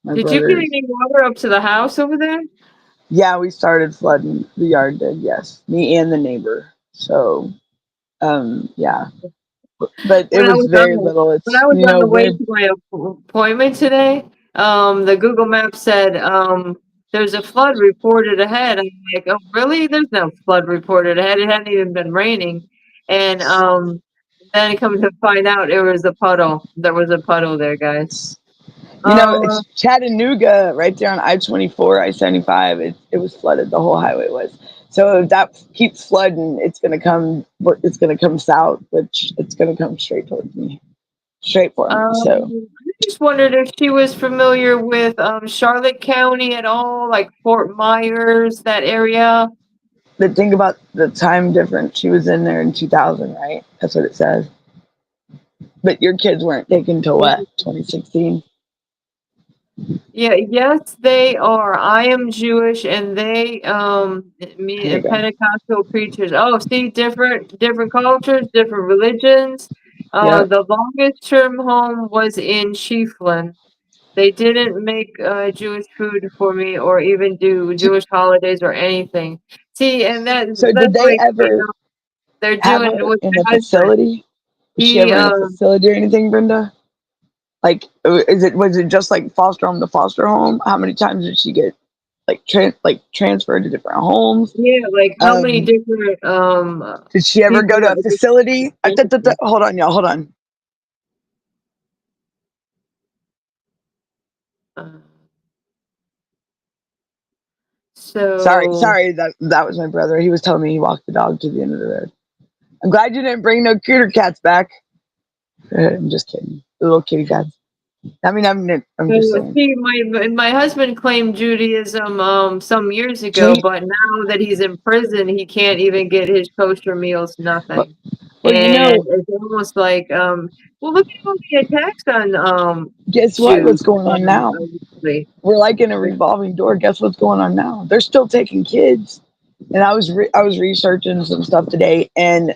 My Did you get brother's. any water up to the house over there? Yeah, we started flooding the yard did, yes. Me and the neighbor. So yeah. but it when I was was on very the little. when I It's, was you on know, the way we're to my appointment today, the Google Map said there's a flood reported ahead. I'm like, oh really? There's no flood reported ahead. It hadn't even been raining, and then come to find out it was a puddle. There was a puddle there, guys. You know, Uh, it's Chattanooga, right there on I-24, I-75. It was flooded. The whole highway was. So if that keeps flooding, it's gonna come. It's gonna come south, which it's gonna come straight towards me, straight for me. So I just wondered if she was familiar with Charlotte County at all, like Fort Myers, that area. the thing about the time difference, she was in there in 2000, right? That's what it says. But your kids weren't taken till what? 2016. Yeah, yes, they are. I am Jewish, and they, me Here you and go. Pentecostal preachers. Oh, see, different cultures, different religions. Yep. The longest term home was in Chiefland. They didn't make Jewish food for me, or even do Jewish holidays or anything. See, and So did that's they like ever they're have doing her with in my a husband. facility? Was she He ever in a facility or anything, Brenda? Like, was it just like foster home to foster home? How many times did she get like transferred to different homes? yeah, like how many Um, different did she ever people go to a facility? Hold on, y'all. Hold on. uh, Sorry, so sorry. That was my brother. He was telling me he walked the dog to the end of the road. I'm glad you didn't bring no cooter cats back. I'm just kidding. The little kitty cats. I'm just So, saying. see, my husband claimed Judaism some years ago, She, but now that he's in prison, he can't even get his kosher meals, well, nothing. well, you And know, it's almost like well, look at all the attacks on guess what? Jews What's going on now? lately. We're like in a revolving door. Guess what's going on now? They're still taking kids. And I was researching some stuff today, and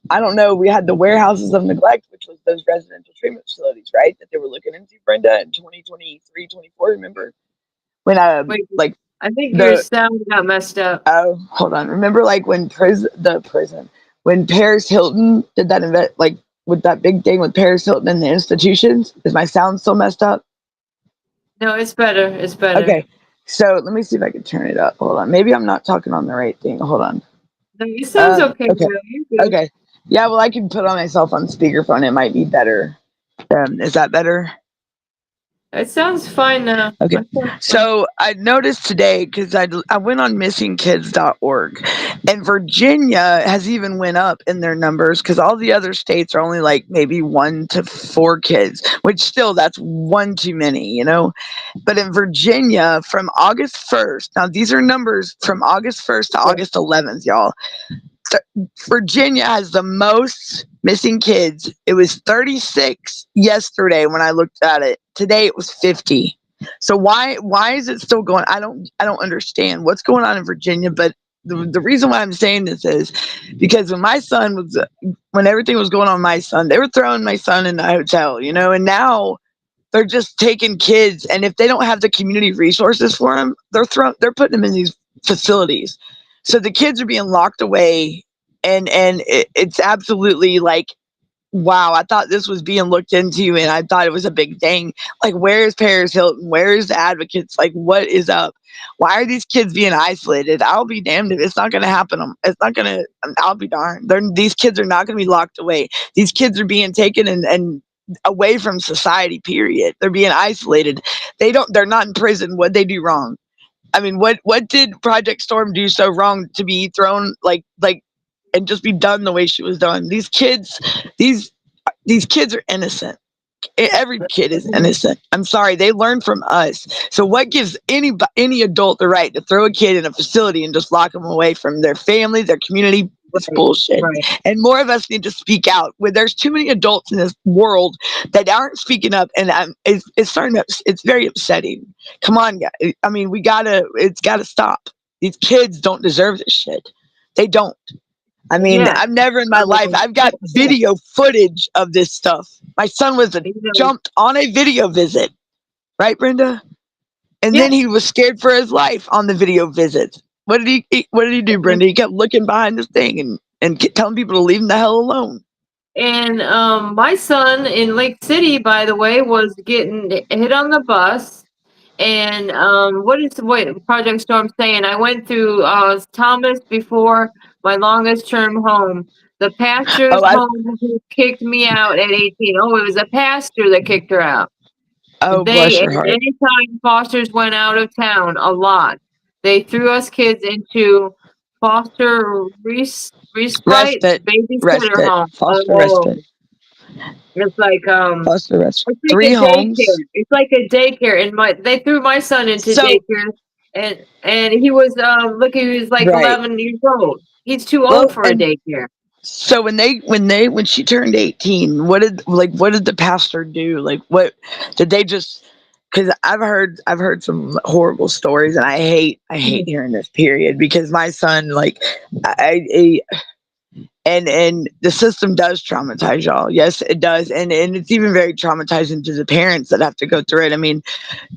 I don't know. We had the warehouses of neglect, which was those residential treatment facilities, right? That they were looking into, Brenda, in 2023, 24. Remember when Wait, like I think your the sound got messed up. oh hold on. Remember like when prison when Paris Hilton did that event like with that big thing with Paris Hilton and the institutions. Is my sound still messed up? No, it's better. It's better. Okay. So let me see if I can turn it up. Hold on. Maybe I'm not talking on the right thing. Hold on. No, it sounds okay, Okay. girl. You're good. Okay. Yeah, well, I can put on myself on speakerphone. It might be better. Is that better? It sounds fine now. Okay. It sounds fine. So I noticed today because I went on missingkids.org, and Virginia has even went up in their numbers because all the other states are only like maybe 1 to 4 kids, which still that's one too many, you know. But in Virginia, from August 1st, now these are numbers from August 1st to Yeah. August 11th, y'all. Virginia has the most missing kids. It was 36 yesterday when I looked at it. Today it was 50. So why is it still going? I don't understand what's going on in Virginia. But the reason why I'm saying this is because when everything was going on with my son, they were throwing my son in the hotel, you know, and now they're just taking kids, and if they don't have the community resources for them, they're putting them in these facilities. So the kids are being locked away, and it's absolutely like, wow, I thought this was being looked into, and I thought it was a big thing. Like, where is Paris Hilton? Where is the advocates? Like, what is up? Why are these kids being isolated? I'll be damned if it's not going to happen. It's not going to. I'll be darned. These kids are not going to be locked away. These kids are being taken and away from society. Period. They're being isolated. They're not in prison. What they do wrong? I mean, what did Project Storm do so wrong to be thrown like and just be done the way she was done? These these kids are innocent. Every kid is innocent. I'm sorry, they learn from us. So what gives any adult the right to throw a kid in a facility and just lock them away from their family, their community? It's Right. bullshit. Right. And more of us need to speak out. Where there's too many adults in this world that aren't speaking up, and it's starting to, it's very upsetting. Come on, guys. I mean, it's gotta stop. These kids don't deserve this shit. They don't. I mean, Yeah. I've never in my life, I've got video footage of this stuff. My son was You know, jumped on a video visit, right, Brenda? And yeah. then he was scared for his life on the video visit. What did he do, Brenda? He kept looking behind this thing and telling people to leave him the hell alone. And my son in Lake City, by the way, was getting hit on the bus. And what Project Storm saying? I went through Thomas before my longest term home. The pastor's Oh, I home who kicked me out at 18. Oh, it was a pastor that kicked her out. oh bless They, your heart. anytime fosters went out of town, a lot, they threw us kids into foster respite Respite, babysitter respite, home. foster Oh, respite, it's like foster respite. it's like 3 a homes. daycare. It's like a daycare, and they threw my son into So daycare, and he was he was like right. 11 years old. He's too old Well, for a and daycare. so when she turned 18, what did the pastor do? Like what did they just, cuz I've heard some horrible stories, and I hate hearing this period, because my son, like, I and the system does traumatize y'all. Yes, it does. And it's even very traumatizing to the parents that have to go through it. I mean,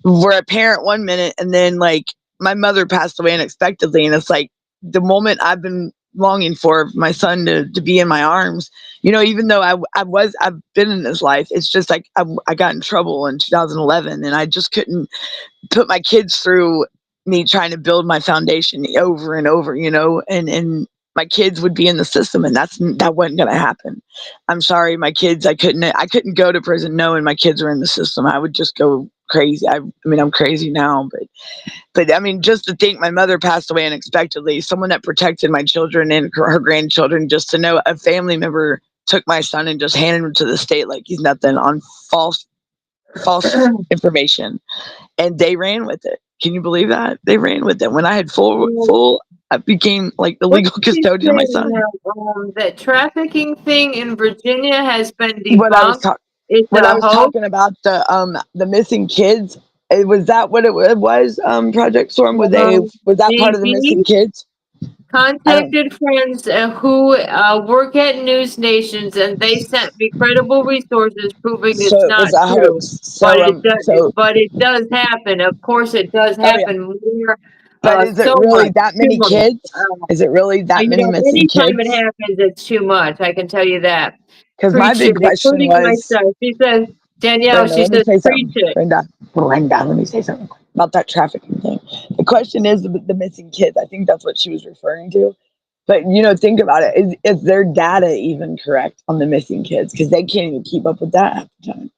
we're a parent one minute, and then, like, my mother passed away unexpectedly, and it's like the moment I've been longing for my son to be in my arms. Even though I've been in his life, it's just like I got in trouble in 2011, and I just couldn't put my kids through me trying to build my foundation over and over, and my kids would be in the system, and that wasn't going to happen. I'm sorry, my kids, I couldn't go to prison knowing my kids were in the system. I would just go crazy. I mean, I'm crazy now, but I mean, just to think my mother passed away unexpectedly, someone that protected my children and her grandchildren, just to know a family member took my son and just handed him to the state like he's nothing, on false information, and they ran with it. Can you believe that? They ran with it. When I had I became like the What legal did you custodian of my say son. now? That trafficking thing in Virginia has been What I was debunked. talking, It's when I a was hoax. talking about the missing kids, was that what it was? Project Storm. Was that part of the DB missing kids? I don't. contacted friends who work at news nations, and they sent me credible resources proving So it's it not was a true. hoax. But it does happen. Of course, it does Oh yeah. happen more. But is it So much, really that too many much. kids? Is it really that many missing Anytime it kids? happens, it's too much. I can tell you that. Because my Preach it, big question including was, myself. She says, Danielle, Brenda, she let me says, say preach something. it. Brenda, let me say something about that trafficking thing. The question is the missing kids. I think that's what she was referring to. But think about it. Is their data even correct on the missing kids? Because they can't even keep up with that half the time.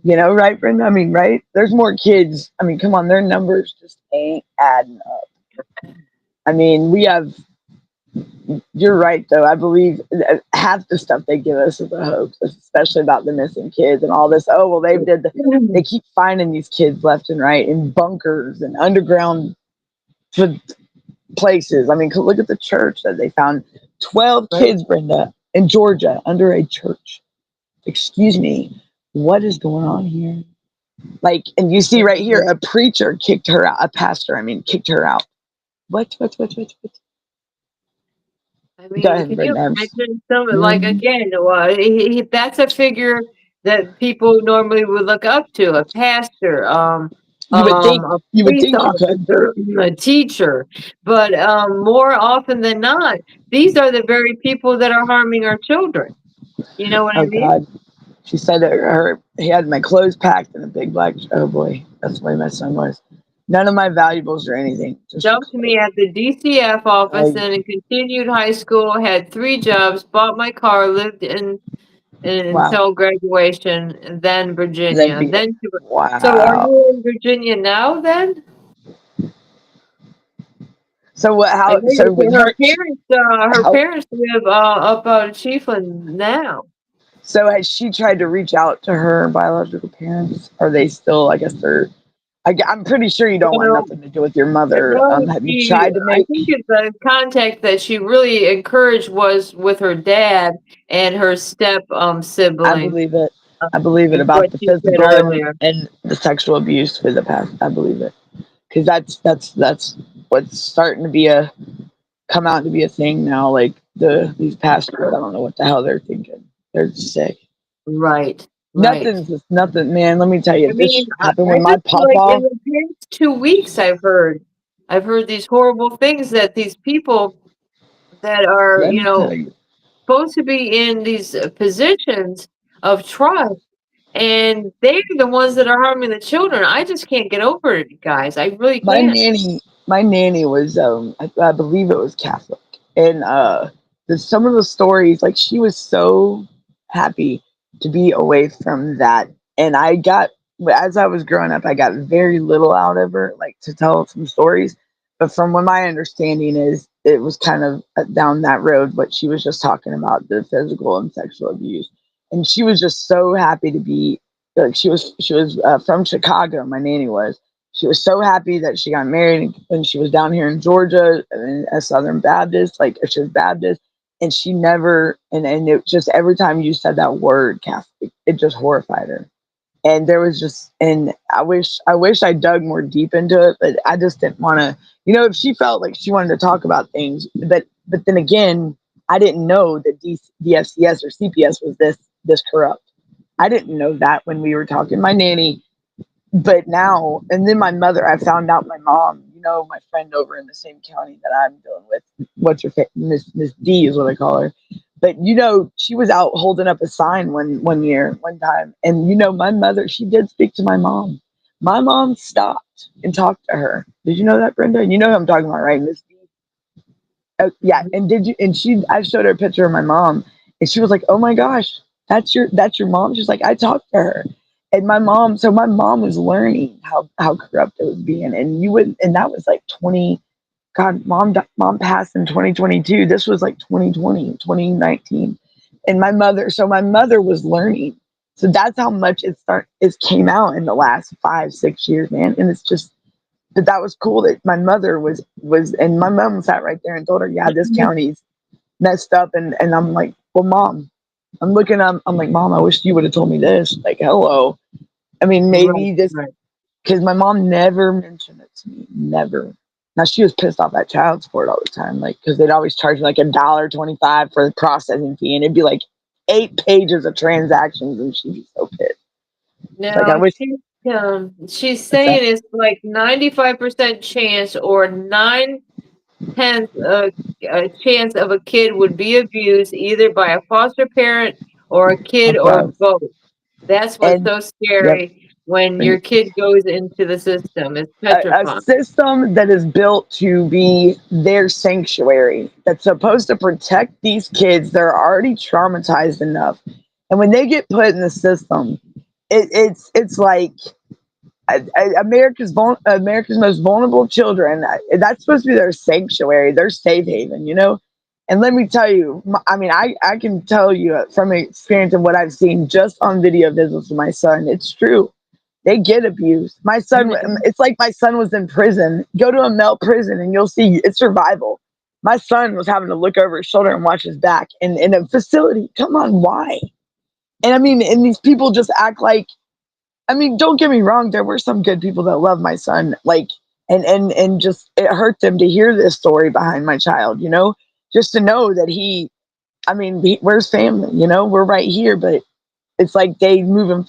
Right, Brenda? I mean, right? There's more kids. I mean, come on, their numbers just ain't adding up. I mean, we have. You're right, though. I believe half the stuff they give us is a hoax, especially about the missing kids and all this. Oh well, they keep finding these kids left and right in bunkers and underground places. I mean, look at the church that they found 12 Right? kids, Brenda, in Georgia under a church. Excuse me, what is going on here? Like, and you see right here, a preacher kicked her out. A pastor, I mean, kicked her out. What? I Go mean, ahead, can you Brenda. imagine something like, Mhm. again, that's a figure that people normally would look up to, a pastor, You would think a you would police think you could. officer, a teacher. But more often than not, these are the very people that are harming our children. You know what I Oh mean? God. She said that he had my clothes packed in a big black. Oh boy, that's the way my son was. None of my valuables or anything, just the Dumped me clothes. at the DCF office I, and continued high school, had 3 jobs, bought my car, lived wow. until graduation, and then Then Virginia. beat it. So are Wow. you in Virginia now then? So what? I How? know So with her her, her how? parents live up out of Chiefland now. So has she tried to reach out to her biological parents? Are they still? I guess they're. I'm pretty sure you don't want Well, nothing to do with your I mother. know Have you tried to I make? think the contact that she really encouraged was with her dad and her step I sibling, believe it. I believe it is about what the she said physical earlier. and the sexual abuse for the past. I believe it, because that's what's starting to be a come out to be a thing now. Like these pastors, I don't know what the hell they're thinking. They're sick. Right, right. Nothing's just nothing, man. Let me tell you, I if mean, this happened I with my just feel like in papa, the past 2 weeks, I've heard these horrible things that these people that are, let me tell you. supposed to be in these positions of trust, and they're the ones that are harming the children. I just can't get over it, guys. I really can't. My nanny was I believe it was Catholic, and some of the stories, like, she was so happy to be away from that, and I got, as I was growing up, I got very little out of her, like, to tell some stories, but from what my understanding is, it was kind of down that road, what she was just talking about, the physical and sexual abuse, and she was just so happy to be, like, she was from Chicago, my nanny was. She was so happy that she got married when she was down here in Georgia, and a Southern Baptist, like, she was Baptist, and she never, and it just, every time you said that word Catholic, it just horrified her. And there was just, and I wish I dug more deep into it, but I just didn't want to, if she felt like she wanted to talk about things, but then again, I didn't know that DFCS or CPS was this corrupt. I didn't know that when we were talking. My nanny, but now, and then my mother, I found out my mom, my friend over in the same county that I'm dealing with, Miss D is what I call her. But she was out holding up a sign one time, and my mother, she did speak to my mom. My mom stopped and talked to her. Did you know that, Brenda? You know who I'm talking about, right, Miss D? Yeah, and did you? And I showed her a picture of my mom, and she was like, "Oh my gosh, that's your mom." She's like, "I talked to her," and my mom was learning how corrupt it was being, and and that was like 20. God, mom passed in 2022. This was like 2020, 2019, and my mother was learning. So that's how much it came out in the last 5-6 years, man, and it's just. But that was cool that my mother was, and my mom sat right there and told her, yeah, this county's messed up, and I'm like, well, mom, I'm like, mom, I wish you would have told me this, like, hello. I mean, Right, maybe this, right. because my mom never mentioned it to me, never. Now she was pissed off at child support all the time, like, because they'd always charge me like $1.25 for the processing fee, and it'd be like 8 pages of transactions, and she'd be so pissed. Like, I Now wish. she's What's saying that? it's like 95% chance or 9/10 a chance of a kid would be abused either by a foster parent or a kid or Above. both. That's what's And so yep. scary when your kid goes into the system. It's A petrifying. system that is built to be their sanctuary, that's supposed to protect these kids. They're already traumatized enough, and when they get put in the system, it's like America's most vulnerable children. That's supposed to be their sanctuary, their safe haven, And let me tell you, I mean, I can tell you from experience and what I've seen just on video visits with my son. It's true. They get abused. My son, it's like my son was in prison. Go to a male prison and you'll see it's survival. My son was having to look over his shoulder and watch his back in a facility. Come on, why? And I mean, and these people just act like, I mean, don't get me wrong, there were some good people that love my son, like, and just, it hurt them to hear this story behind my child, just to know that where's family, we're right here, but it's like they move him.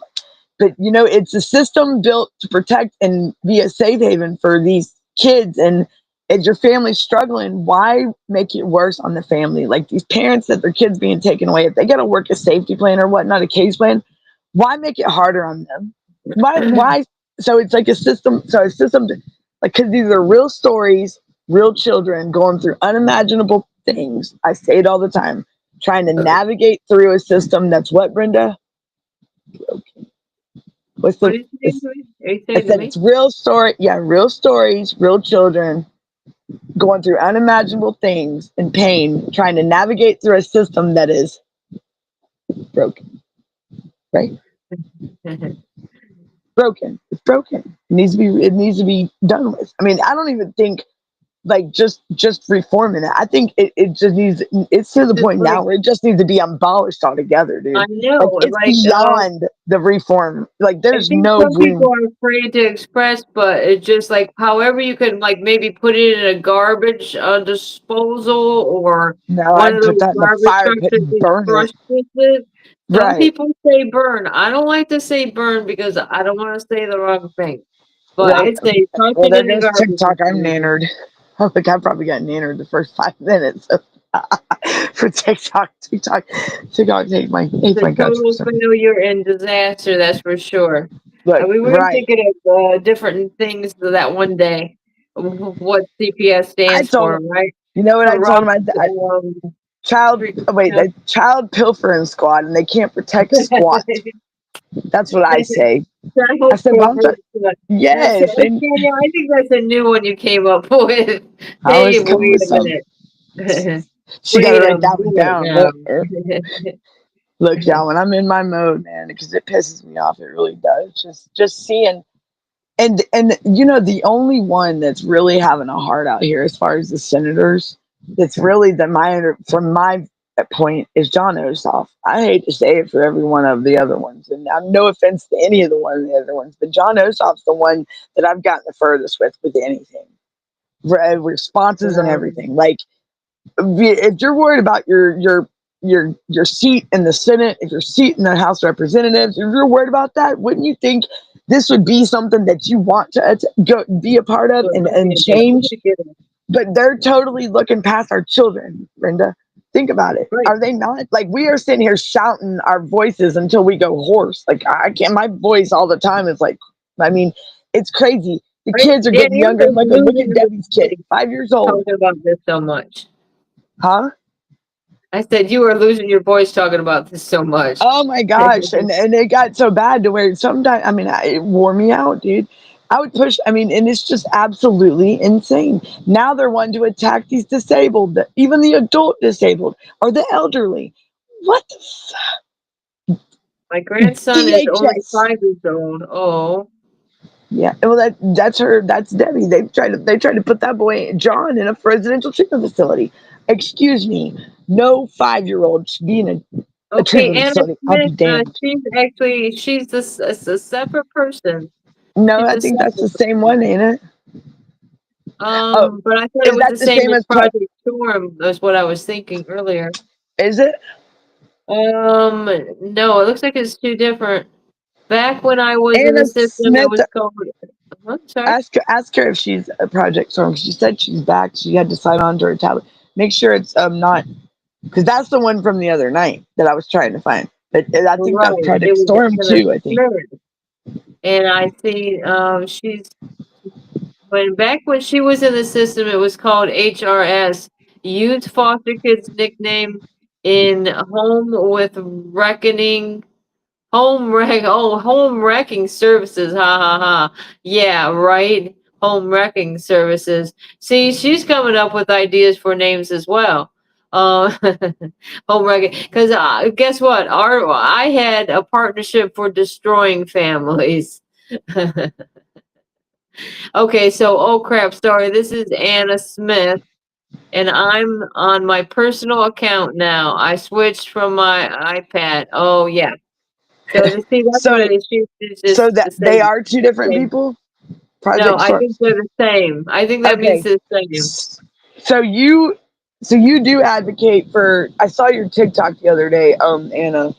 But it's a system built to protect and be a safe haven for these kids. And if your family's struggling, why make it worse on the family? Like, these parents that their kids being taken away, if they got to work a safety plan or whatnot, a case plan, why make it harder on them? Why? So it's like a system. So a system, like, because these are real stories, real children going through unimaginable things. I say it all the time, trying to navigate through a system that's what, Brenda? What's What the? are you saying to me? Are you I saying to said me? it's real story. Yeah, real stories, real children going through unimaginable things and pain, trying to navigate through a system that is broken. Right? Broken. It's broken. It needs to be. It needs to be done with. I mean, I don't even think like just reforming it. I think it just needs. It's to the Just point now like, where it just needs to be abolished altogether, I dude. Like, know, it's like, beyond the reform. Like, I there's think no some people room. are afraid to express, but it's just like however you could like maybe put it in a garbage disposal or No, one I'd of put those that in the garbage fire trucks pit that and just burn it. crushes it. Some Right. people say burn. I don't like to say burn because I don't want to say the wrong thing. But Well, I'd say toss well, it there in the goes garbage TikTok. I'm disposal. nannered. I think I probably got nannered the first 5 minutes. for TikTok. TikTok hates my The guts for total some reason. failure and disaster, that's for sure. Look, We were right. thinking of different things that one day, what CPS I stands told for, him, right? you know what I told him? Corrupt, Child, pre- wait, the child pilfering squad, and they can't protect squat. That's what I say. I said, well, I'm trying. That's Yes, and Daniel, I think that's a new one you came up with. I Hey, was coming wait with a some. minute. She got to Wait a write that one minute down. now. Look, y'all, when I'm in my mode, man, because it pisses me off, it really does. Just seeing, and you know, the only one that's really having a heart out here, as far as the senators, that's really from my point is John Ossoff. I hate to say it for every one of the other ones, and I'm no offense to any of the other ones, but John Ossoff's the one that I've gotten the furthest with anything, responses and everything. Like, if you're worried about your seat in the Senate, if your seat in the House of Representatives, if you're worried about that, wouldn't you think this would be something that you want to go be a part of and change? But they're totally looking past our children, Brenda. Think about it. Right. Are they not? Like, we are sitting here shouting our voices until we go hoarse. Like, I can't. My voice all the time is like, I mean, it's crazy. The Right? kids are getting Daniel, younger. And look at Debbie's kid, 5 years old. talking about this so much. Huh? I said you were losing your voice talking about this so much. Oh my gosh. And it got so bad to where sometimes, I mean, it wore me out, dude. I would push, I mean, and it's just absolutely insane. Now they're wanting to attack these disabled, even the adult disabled or the elderly. What the My grandson is only DHS? 5 years old. Oh, Yeah, well, that's her. That's Debbie. They tried to put that boy John in a residential treatment facility. Excuse me, no 5-year-old should be in a okay. treatment Anna facility. I'll be Smith. damned. She's a separate person. No, She's I a think that's the separate same one, ain't it? Oh, But I thought it is was that the the same same as as Project Storm. That's what I was thinking earlier. Is it? No, it looks like it's two different. Back when I was in Anna the system, it Smith? was called. Sorry. Ask her if she's a Project Storm. She said she's back. She had to sign on to her tablet. Make sure it's not, because that's the one from the other night that I was trying to find. But I think Right. that's It Project was Storm Anna too. I think. Smith. And I see she's back when she was in the system, it was called HRS, Youth Foster Kids Nickname in Home with Reckoning Home wrecking services. Ha ha ha. Yeah, right. Home wrecking services. See, she's coming up with ideas for names as well. Uh, home wrecking. Because guess what? I had a partnership for destroying families. Okay, so oh crap, sorry. This is Anna Smith, and I'm on my personal account now. I switched from my iPad. Oh yeah. So to see that's So what it is. She's so just that the they same. are two different Same. people. No, Project I Storm. think they're the same. I think that means Okay. the same. So you do advocate for. I saw your TikTok the other day, Anna,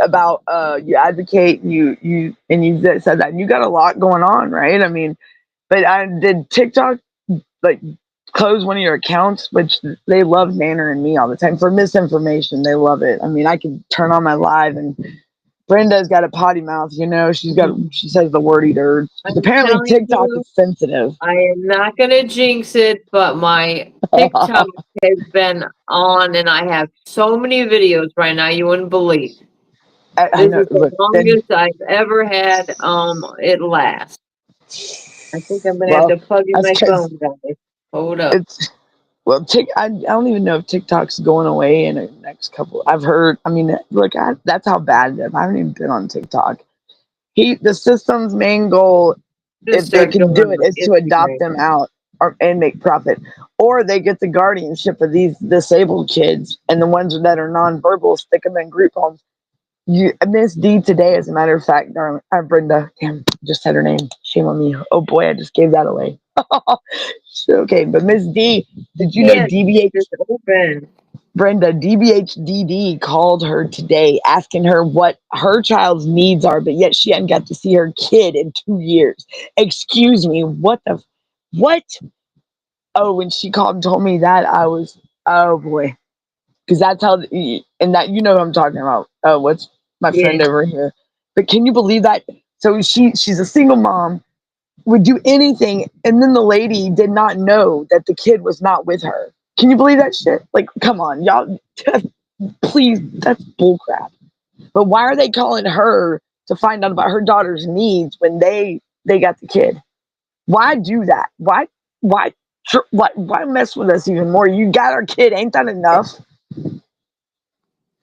about you advocate you said that you got a lot going on, right? I mean, but I did TikTok like close one of your accounts, which they love nannering me all the time for misinformation. They love it. I mean, I can turn on my live and Brenda's got a potty mouth, she says the word eater. I'm Apparently telling TikTok you, is sensitive. I am not gonna jinx it, but my TikTok has been on, and I have so many videos right now you wouldn't believe. I This know. is the Look, then, longest I've ever had. It lasts. I think I'm gonna have well, to plug in that's my because phone, guys. Hold up. it's well. I don't even know if TikTok's going away in the next couple. I've heard. I mean, look, that's how bad it is. I haven't even been on TikTok. The system's main goal, Just if they start can doing do it, my is to adopt Instagram. them out and make profit, or they get the guardianship of these disabled kids and the ones that are nonverbal, stick them in group homes. Miss D today, as a matter of fact, darling, Brenda, damn, just said her name. Shame on me. Oh boy, I just gave that away. Okay, but Miss D, I did you know can't DBH just open. Brenda, DBHDD called her today asking her what her child's needs are, but yet she hadn't got to see her kid in 2 years. Excuse me, what? Oh, when she called and told me that, I was, oh boy. because that's how, and that, you know what I'm talking about. What's my Yeah. friend over here? But can you believe that? So she's a single mom, would do anything, and then the lady did not know that the kid was not with her. Can you believe that shit? Like, come on, y'all, please, that's bullcrap. But why are they calling her to find out about her daughter's needs when they got the kid? Why do that? Why why mess with us even more? You got our kid, ain't that enough?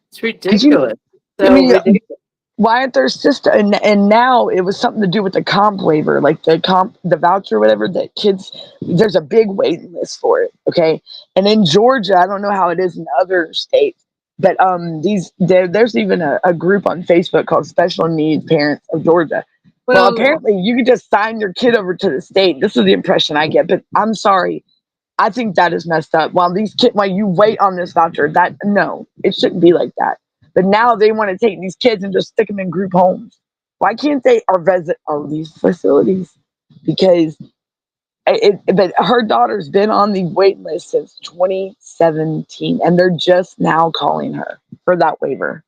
It's Could you? ridiculous. I So mean, ridiculous. why aren't there system? And now it was something to do with the comp waiver, like the voucher, or whatever. That kids, there's a big waiting list for it. Okay, and in Georgia, I don't know how it is in other states, but there's even a group on Facebook called Special Needs Parents of Georgia. Well, Well, apparently you could just sign your kid over to the state. This is the impression I get, but I'm sorry. I think that is messed up. While you wait on this voucher, that no, it shouldn't be like that. But now they want to take these kids and just stick them in group homes. Why can't they or these facilities? Because but her daughter's been on the wait list since 2017, and they're just now calling her for that waiver.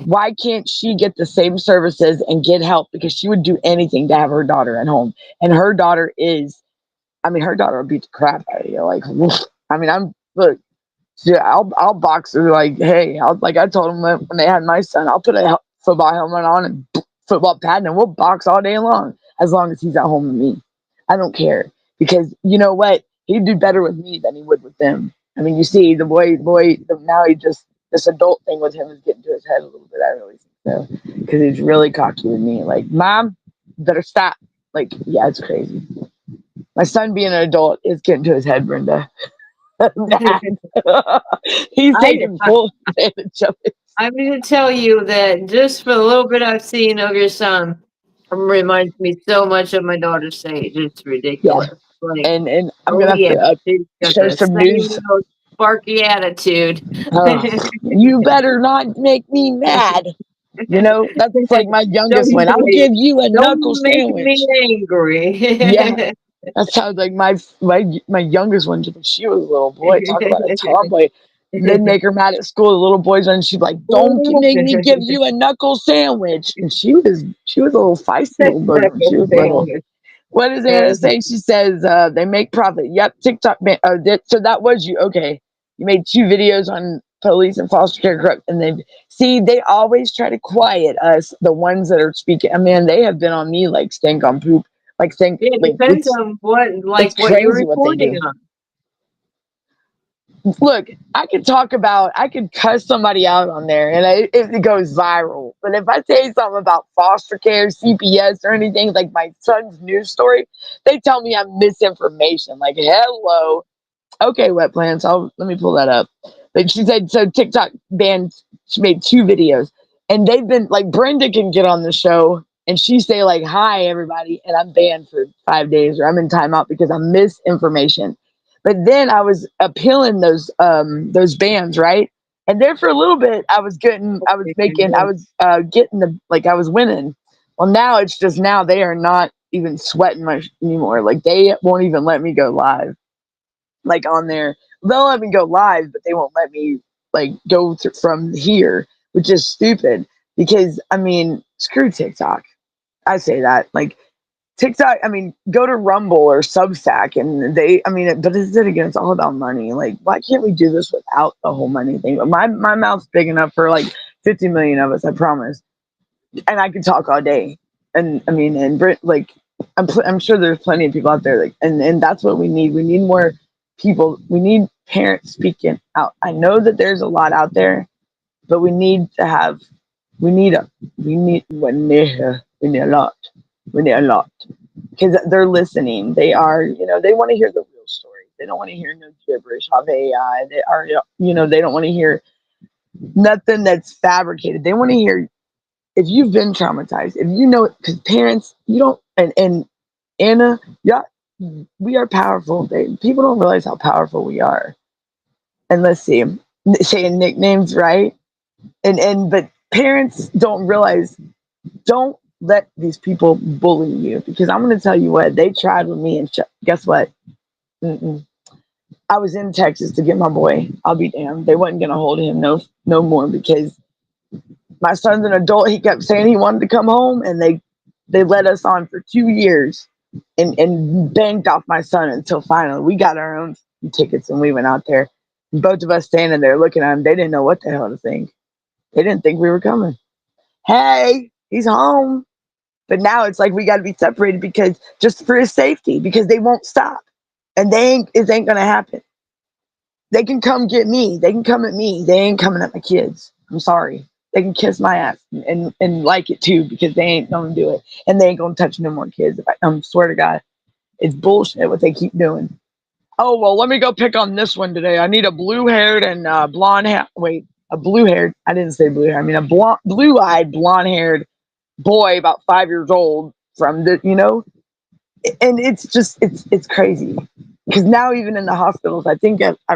Why can't she get the same services and get help? Because she would do anything to have her daughter at home, and her daughter is. I mean, her daughter will beat the crap out of you. Like, I mean, look. Yeah, I'll box her like, hey, like I told them when they had my son, I'll put a football helmet on and football pad, and we'll box all day long as he's at home with me. I don't care, because you know what? He'd do better with me than he would with them. I mean, you see, now he just, this adult thing with him is getting to his head a little bit. I really think so, because he's really cocky with me. Like, Mom, better stop. Like, yeah, it's crazy. My son being an adult is getting to his head, Brenda. He's I, taking full advantage of it. I'm going to tell you that just for the little bit I've seen of your son, reminds me so much of my daughter's Sage. It's Yeah, ridiculous. Like, and I'm oh gonna have yeah, to she's got show the some same news. old sparky attitude. You better not make me mad. You know, that's like my youngest one. I'll give you a knuckle Don't make me sandwich. Yeah, angry. that sounds like my youngest one. When she was a little boy, talk about a tomboy. They'd make her mad at school. The little boys, and she'd be like, "Don't make me give you a knuckle sandwich." And she was a little feisty little booger when she was little. What is Anna saying? She says they make profit. Yep, TikTok. So that was you. Okay, you made 2 videos on police and foster care corrupt, and they always try to quiet us, the ones that are speaking. I mean, they have been on me like stink on poop. Like Yeah, it like depends on it's what you're crazy what they reporting do. on. Look, I could cuss somebody out on there, and it goes viral. But if I say something about foster care, CPS, or anything like my son's news story, they tell me I'm misinformation. Like, hello, okay, wet plants. Let me pull that up. But she said so. TikTok banned. She made 2 videos, and they've been like, Brenda can get on the show and she say like, "Hi everybody," and I'm banned for 5 days, or I'm in timeout because I'm misinformation. But then I was appealing those bans, right? And there for a little bit, I was getting I was winning. Well, now it's just, now they are not even sweating much anymore. Like, they won't even let me go live, like on there. They'll let me go live, but they won't let me like go from here, which is stupid. Because I mean, screw TikTok. I say that, like, TikTok. I mean, go to Rumble or Substack, and but then again, it's all about money. Like, why can't we do this without the whole money thing? But my mouth's big enough for like 50 million of us, I promise. And I could talk all day. And I mean, and like, I'm sure there's plenty of people out there, like, and that's what we need. We need more people. We need parents speaking out. I know that there's a lot out there, but we need we need a lot. We need a lot, because they're listening. They are, they want to hear the real story. They don't want to hear no gibberish of AI. They are, they don't want to hear nothing that's fabricated. They want to hear, if you've been traumatized, if you know it, because parents, you don't, and Anna, yeah, we are powerful. People don't realize how powerful we are. And let's see, saying nicknames, right? But parents don't realize, don't let these people bully you, because I'm going to tell you what, they tried with me, and guess what? Mm-mm. I was in Texas to get my boy. I'll be damned. They wasn't gonna hold him no more because my son's an adult. He kept saying he wanted to come home, and they let us on for 2 years and banked off my son until finally we got our own tickets and we went out there. Both of us standing there looking at him. They didn't know what the hell to think. They didn't think we were coming. Hey, he's home. But now it's like we got to be separated because just for his safety, because they won't stop, and it ain't gonna happen. They can come get me. They can come at me. They ain't coming at my kids. I'm sorry. They can kiss my ass and like it too because they ain't gonna do it, and they ain't gonna touch no more kids. I swear to God, it's bullshit what they keep doing. Oh well, let me go pick on this one today. I need a blue-haired and blonde hair. Wait, a blue-haired. I didn't say blue hair. I mean a blue-eyed, blonde-haired boy about 5 years old from the and it's just it's crazy because now even in the hospitals, I think I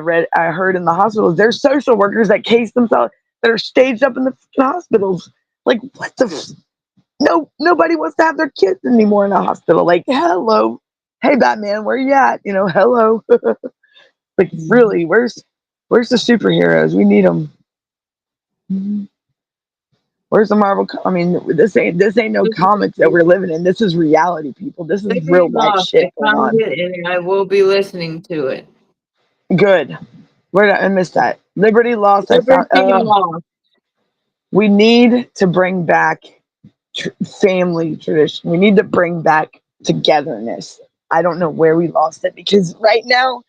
heard in the hospitals there's social workers that case themselves that are staged up in the hospitals. Like what the nobody wants to have their kids anymore in a hospital. Like hello, hey Batman, where you at? Hello. Like really, where's the superheroes? We need them. Where's the Marvel? I mean, this ain't no comics that we're living in. This is reality, people. This is real Liberty life Lost. shit I going found on. it, and I will be listening to it. Good. Where did I miss that? Liberty Lost. I found. Liberty Lost. We need to bring back family tradition. We need to bring back togetherness. I don't know where we lost it because right now,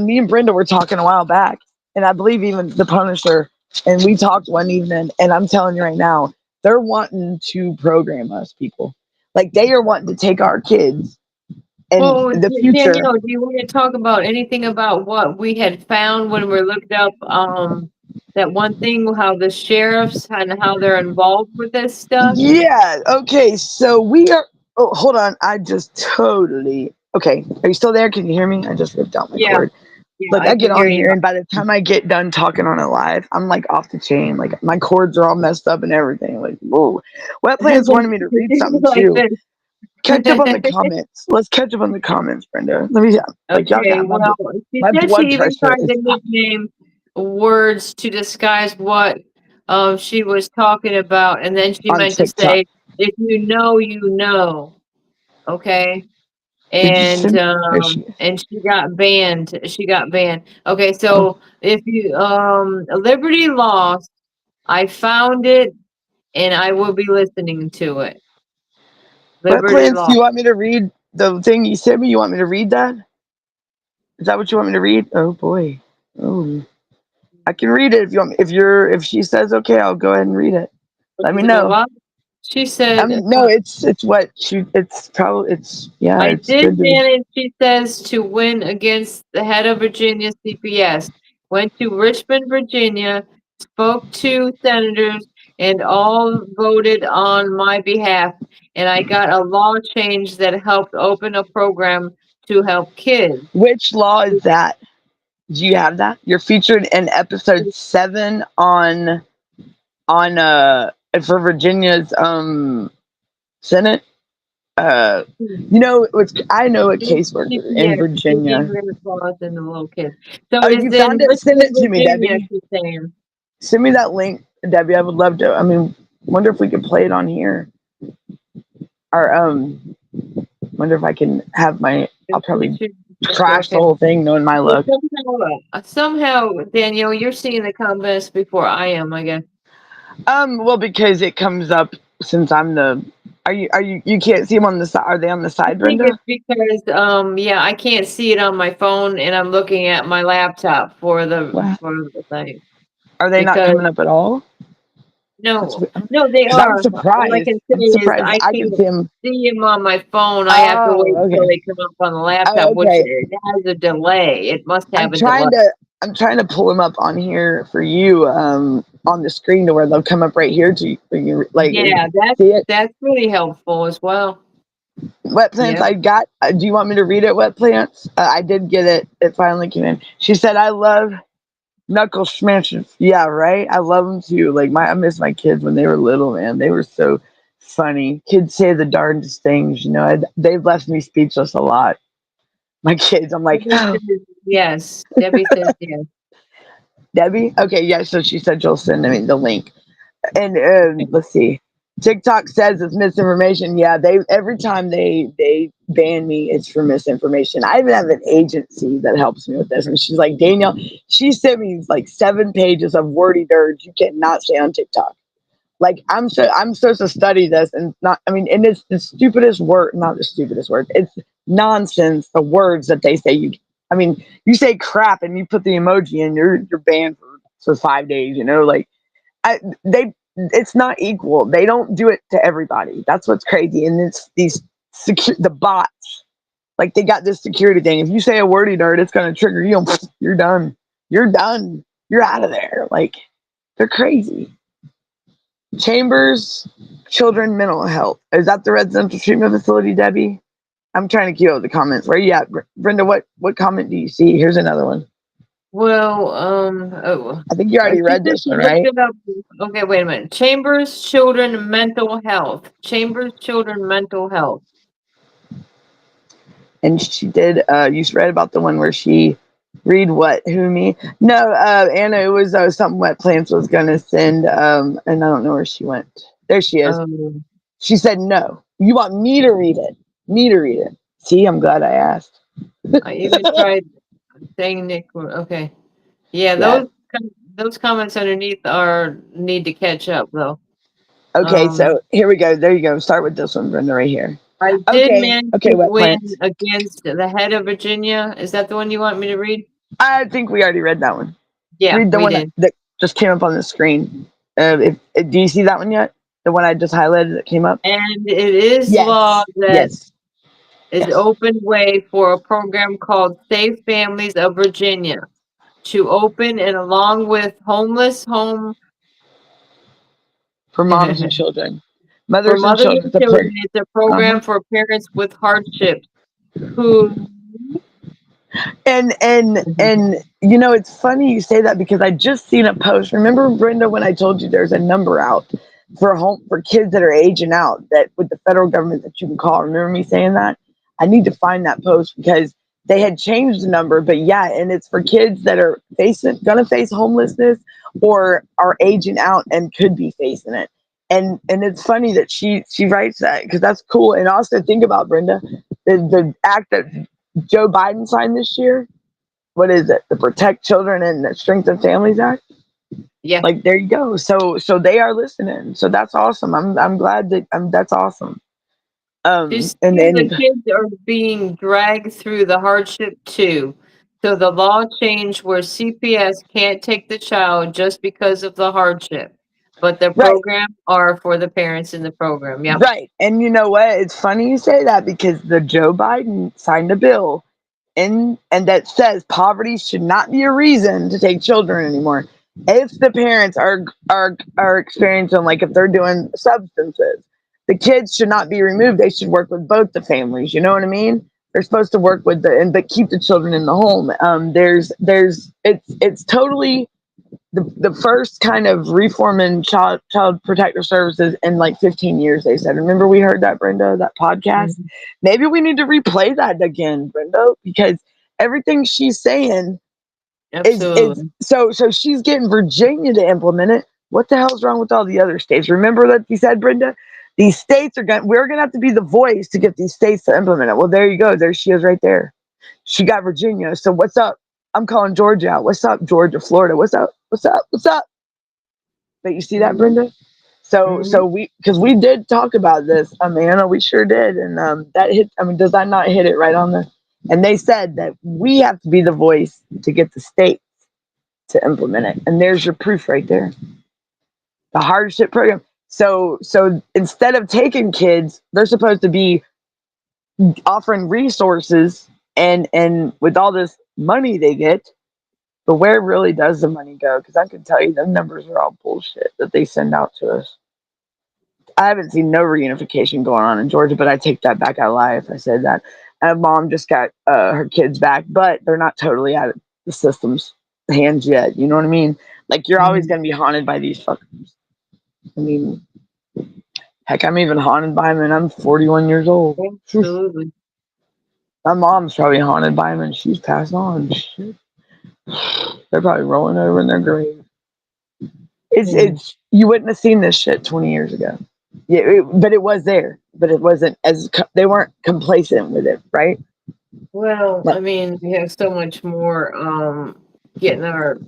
me and Brenda were talking a while back, and I believe even the Punisher, and we talked one evening, and I'm telling you right now, they're wanting to program us, people. Like they are wanting to take our kids and Well, the future. Danielle, do you want to talk about anything about what we had found when we looked up that one thing, how the sheriffs and how they're involved with this stuff? Yeah. Okay. So we are. Oh, hold on. I just totally. Okay. Are you still there? Can you hear me? I just ripped out my Yeah, cord. yeah, Look, I I get can hear on you. here, and by the time I get done talking on it live, I'm like off the chain. Like my cords are all messed up and everything. Like, whoa. Wet Plants wanted me to read something Like too. this. Catch up on the comments. Let's catch up on the comments, Brenda. Let me. Like y'all Okay, got well, she my said she blood even pressure tried is. to nickname words to disguise what she was talking about, and then she On meant to TikTok. say, "If you know, you know." Okay, Did you send? There she is. and she got banned. She got banned. Okay, Oh. so if you Liberty Lost, I found it, and I will be listening to it. Wet Liberty Plants, do Lost. you want me to read the thing you sent me? You want me to read that? Is that what you want me to read? Oh boy. Oh, I can read it if you want me. If she says okay, I'll go ahead and read it. Let me know. What? She I said. mean, no, it's what she. It's probably yeah. I It's did good to. manage, she says, to win against the head of Virginia CPS. Went to Richmond, Virginia, spoke to senators, and all voted on my behalf. And I got a law change that helped open a program to help kids. Which law is that? Do you have that? You're featured in episode 7 on for Virginia's Senate. I know a caseworker in CPS, Virginia. Virginia Claus and the little kids. So Oh, it's you in found it? Send Richmond, it to me, Virginia, Debbie. she's saying. Send me that link, Debbie. I would love to. I mean, wonder if we could play it on here. Or wonder if I can have my. I'll probably crash the Okay. whole thing knowing my Well, luck. somehow, Danielle, you're seeing the comments before I am, I guess. Well, because it comes up since I'm the. You can't see them on the side? Are they on the I side, think Brenda? it's because, yeah, I can't see it on my phone, and I'm looking at my laptop for What? the thing. Are they not Because coming up at all? That's no, no, they because I'm are. All I surprised. can say I'm is surprised. I I can can't see them. see them on my phone. I have to wait Oh, until okay. they come up on the laptop, Oh, which okay. it has a delay. It must I'm have a delay. trying to. I'm trying to pull them up on here for you. On the screen to where they'll come up right here to you. For you like Yeah, see it. that's really helpful as well. Wet plants. Yeah. I got. Do you want me to read it? Wet plants. I did get it. It finally came in. She said, "I love knuckle smashes." Yeah, right. I love them too. Like I miss my kids when they were little. Man, they were so funny. Kids say the darndest things. They've left me speechless a lot. my kids. I'm like, Debbie says yes. Debbie says yes. Debbie? Okay, yeah, so she said she'll send me the link. And let's see. TikTok says it's misinformation. Yeah, they every time they ban me, it's for misinformation. I even have an agency that helps me with this, and she's like, Danielle, she sent me like 7 pages of wordy dirge you cannot say on TikTok. Like I'm supposed to study this and not. I mean, and it's the stupidest word, not the stupidest word. It's nonsense. The words that they say. I mean, you say crap and you put the emoji in, you're banned for 5 days. You know, like it's not equal. They don't do it to everybody. That's what's crazy. And it's the bots. Like they got this security thing. If you say a wordy nerd, it's gonna trigger you. You're done. You're done. You're out of there. Like they're crazy. Chambers Children Mental Health. Is that the residential treatment facility, Debbie? I'm trying to keep up the comments. Where you at, Brenda? What comment do you see? Here's another one. Well, I think you already she read said this she one, looked right? it up. Okay, wait a minute. Chambers Children Mental Health. Chambers Children Mental Health. And she did. You read about the one where she read what? Who me? No, Anna. It was something Wet Plants was gonna send. And I don't know where she went. There she is. She said no. You want me to read it? Me to read it? See, I'm glad I asked. I even tried saying Nick. Okay, yeah, Yeah. those comments underneath are need to catch up though. Okay, so here we go. There you go. Start with this one, Brenda, right here. I did Okay. manage Okay, to Wet win Plants. against the head of Virginia. Is that the one you want me to read? I think we already read that one. Yeah, Read the we one did. that just came up on the screen. Do you see that one yet? The one I just highlighted that came up? And it is Yes. law that Yes. is Yes. open way for a program called Safe Families of Virginia to open, and along with homeless home For moms and for children. Mothers and mothers children. and children, it's a Uh-huh. program for parents with hardships who And you know, it's funny you say that because I just seen a post. Remember, Brenda, when I told you there's a number out for kids that are aging out that with the federal government that you can call. Remember me saying that? I need to find that post because they had changed the number, but yeah, and it's for kids that are gonna face homelessness or are aging out and could be facing it. And it's funny that she writes that because that's cool. And also think about, Brenda, the act that Joe Biden signed this year. What is it? The Protect Children and the Strengthen Families Act. yeah. Like there you go. So they are listening. So that's awesome. I'm glad that that's awesome. She says And the then kids are being dragged through the hardship too. So the law changed where CPS can't take the child just because of the hardship. But the right, program are for the parents in the program. Yep. right. And you know what? It's funny you say that because the Joe Biden signed a bill and that says poverty should not be a reason to take children anymore. If the parents are experiencing, like if they're doing substances, the kids should not be removed. They should work with both the families. You know what I mean? They're supposed to work with but keep the children in the home. It's totally the first kind of reform in child protective services in like 15 years, they said. Remember we heard that, Brenda, that podcast? Mhm. Maybe we need to replay that again, Brenda, because everything she's saying is Absolutely. so she's getting Virginia to implement it. What the hell's wrong with all the other states? Remember that you said, Brenda? These states we're gonna have to be the voice to get these states to implement it. Well, there you go. There she is right there. She got Virginia. So what's up? I'm calling Georgia out. What's up, Georgia, Florida? What's up? What's up? What's up? But you see that, Brenda? So Mhm. because we did talk about this, Amanda, we sure did, and that hit. I mean, does that not hit it right on the? And they said that we have to be the voice to get the states to implement it, and there's your proof right there. The hardship program. So instead of taking kids, they're supposed to be offering resources, and with all this money they get. But where really does the money go? Because I can tell you, the numbers are all bullshit that they send out to us. I haven't seen no reunification going on in Georgia, but I take that back. I lie if I said that. And mom just got her kids back, but they're not totally out of the system's hands yet. You know what I mean? Like you're always Mhm. gonna be haunted by these fuckers. I mean, heck, I'm even haunted by them, and I'm 41 years old. Absolutely. My mom's probably haunted by them, and she's passed on. Shit. They're probably rolling over in their grave. Hmm. It's you wouldn't have seen this shit 20 years ago. Yeah, but it was there. But it wasn't they weren't complacent with it, right? Well, Like, I mean, we have so much more getting our